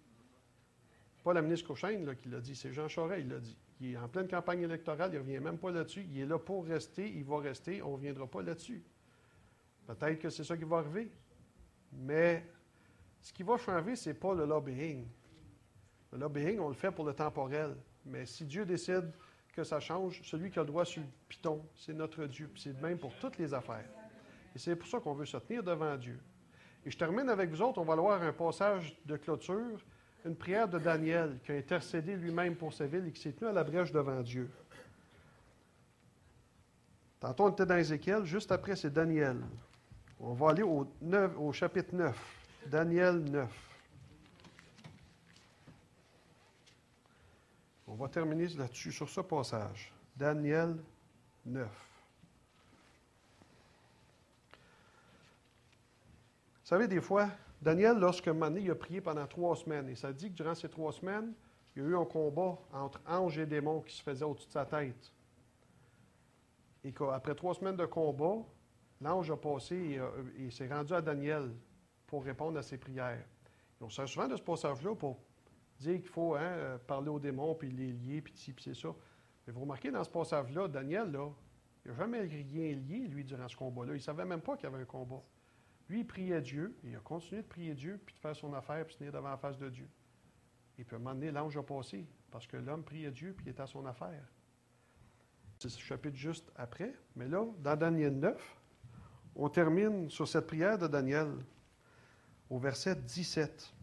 Pas la ministre Cochrane là, qui l'a dit, c'est Jean Charest, il l'a dit. Il est en pleine campagne électorale, il ne revient même pas là-dessus. Il est là pour rester, il va rester, on ne reviendra pas là-dessus. Peut-être que c'est ça qui va arriver. Mais ce qui va changer, ce n'est pas le lobbying. Le lobbying, on le fait pour le temporel. Mais si Dieu décide que ça change, celui qui a le droit sur le piton, c'est notre Dieu. Puis c'est de même pour toutes les affaires. Et c'est pour ça qu'on veut se tenir devant Dieu. Et je termine avec vous autres, on va voir un passage de clôture, une prière de Daniel qui a intercédé lui-même pour sa ville et qui s'est tenu à la brèche devant Dieu. Tantôt, on était dans Ézéchiel, juste après, c'est Daniel. On va aller au chapitre 9. Daniel 9. On va terminer là-dessus, sur ce passage. Daniel 9. Vous savez, des fois, Daniel, lorsque un moment donné, il a prié pendant 3 semaines, et ça dit que durant ces 3 semaines, il y a eu un combat entre anges et démons qui se faisait au-dessus de sa tête. Et qu'après 3 semaines de combat, l'ange a passé et s'est rendu à Daniel pour répondre à ses prières. Et on sert souvent de ce passage-là pour dire qu'il faut parler aux démons, puis les lier, puis ci, puis c'est ça. Mais vous remarquez, dans ce passage-là, Daniel, là, il n'a jamais rien lié, lui, durant ce combat-là. Il ne savait même pas qu'il y avait un combat. Lui, il priait Dieu, et il a continué de prier Dieu, puis de faire son affaire, puis de se tenir devant la face de Dieu. Et puis, à un moment donné, l'ange a passé, parce que l'homme priait Dieu, puis il était à son affaire. C'est ce chapitre juste après. Mais là, dans Daniel 9, on termine sur cette prière de Daniel, au verset 17.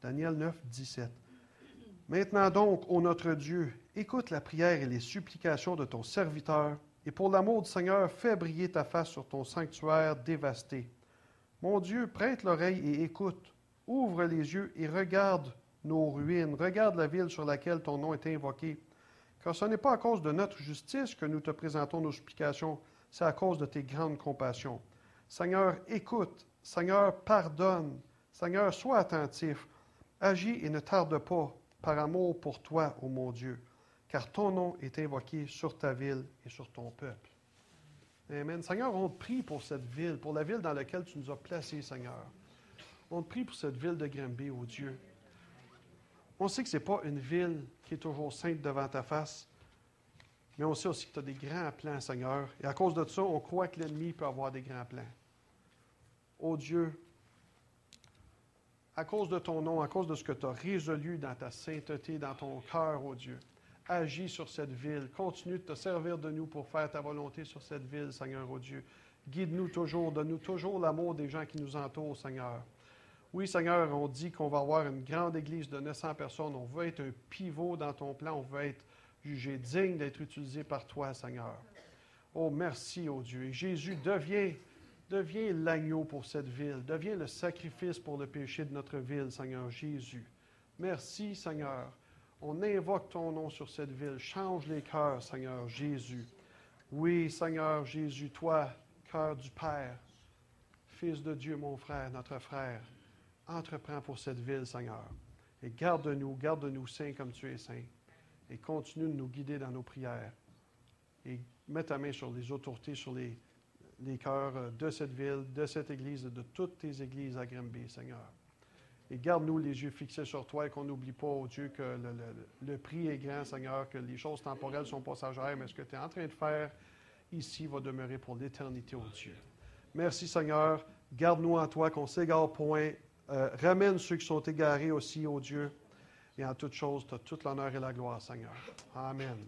Daniel 9, 17. Maintenant donc, ô notre Dieu, écoute la prière et les supplications de ton serviteur, et pour l'amour du Seigneur, fais briller ta face sur ton sanctuaire dévasté. Mon Dieu, prête l'oreille et écoute. Ouvre les yeux et regarde nos ruines. Regarde la ville sur laquelle ton nom est invoqué. Car ce n'est pas à cause de notre justice que nous te présentons nos supplications, c'est à cause de tes grandes compassions. Seigneur, écoute. Seigneur, pardonne. Seigneur, sois attentif. Agis et ne tarde pas, par amour pour toi, ô mon Dieu, car ton nom est invoqué sur ta ville et sur ton peuple. Amen. Seigneur, on te prie pour cette ville, pour la ville dans laquelle tu nous as placés, Seigneur. On te prie pour cette ville de Granby, ô Dieu. On sait que ce n'est pas une ville qui est toujours sainte devant ta face, mais on sait aussi que tu as des grands plans, Seigneur. Et à cause de ça, on croit que l'ennemi peut avoir des grands plans. Ô Dieu, à cause de ton nom, à cause de ce que tu as résolu dans ta sainteté, dans ton cœur, ô Dieu, agis sur cette ville. Continue de te servir de nous pour faire ta volonté sur cette ville, Seigneur, ô Dieu. Guide-nous toujours, donne-nous toujours l'amour des gens qui nous entourent, Seigneur. Oui, Seigneur, on dit qu'on va avoir une grande église de 900 personnes. On veut être un pivot dans ton plan. On veut être jugé digne d'être utilisé par toi, Seigneur. Oh, merci, ô Dieu. Et Jésus, deviens l'agneau pour cette ville. Deviens le sacrifice pour le péché de notre ville, Seigneur Jésus. Merci, Seigneur. On invoque ton nom sur cette ville. Change les cœurs, Seigneur Jésus. Oui, Seigneur Jésus, toi, cœur du Père, Fils de Dieu, mon frère, notre frère, entreprends pour cette ville, Seigneur. Et garde-nous saints comme tu es saint. Et continue de nous guider dans nos prières. Et mets ta main sur les autorités, sur les cœurs de cette ville, de cette Église, de toutes tes églises à Granby, Seigneur. Et garde-nous les yeux fixés sur toi et qu'on n'oublie pas, oh Dieu, que le prix est grand, Seigneur, que les choses temporelles sont passagères, mais ce que tu es en train de faire ici va demeurer pour l'éternité, oh Dieu. Merci, Seigneur. Garde-nous en toi, qu'on ne s'égare point. Ramène ceux qui sont égarés aussi, oh Dieu. Et en toute chose, tu as toute l'honneur et la gloire, Seigneur. Amen.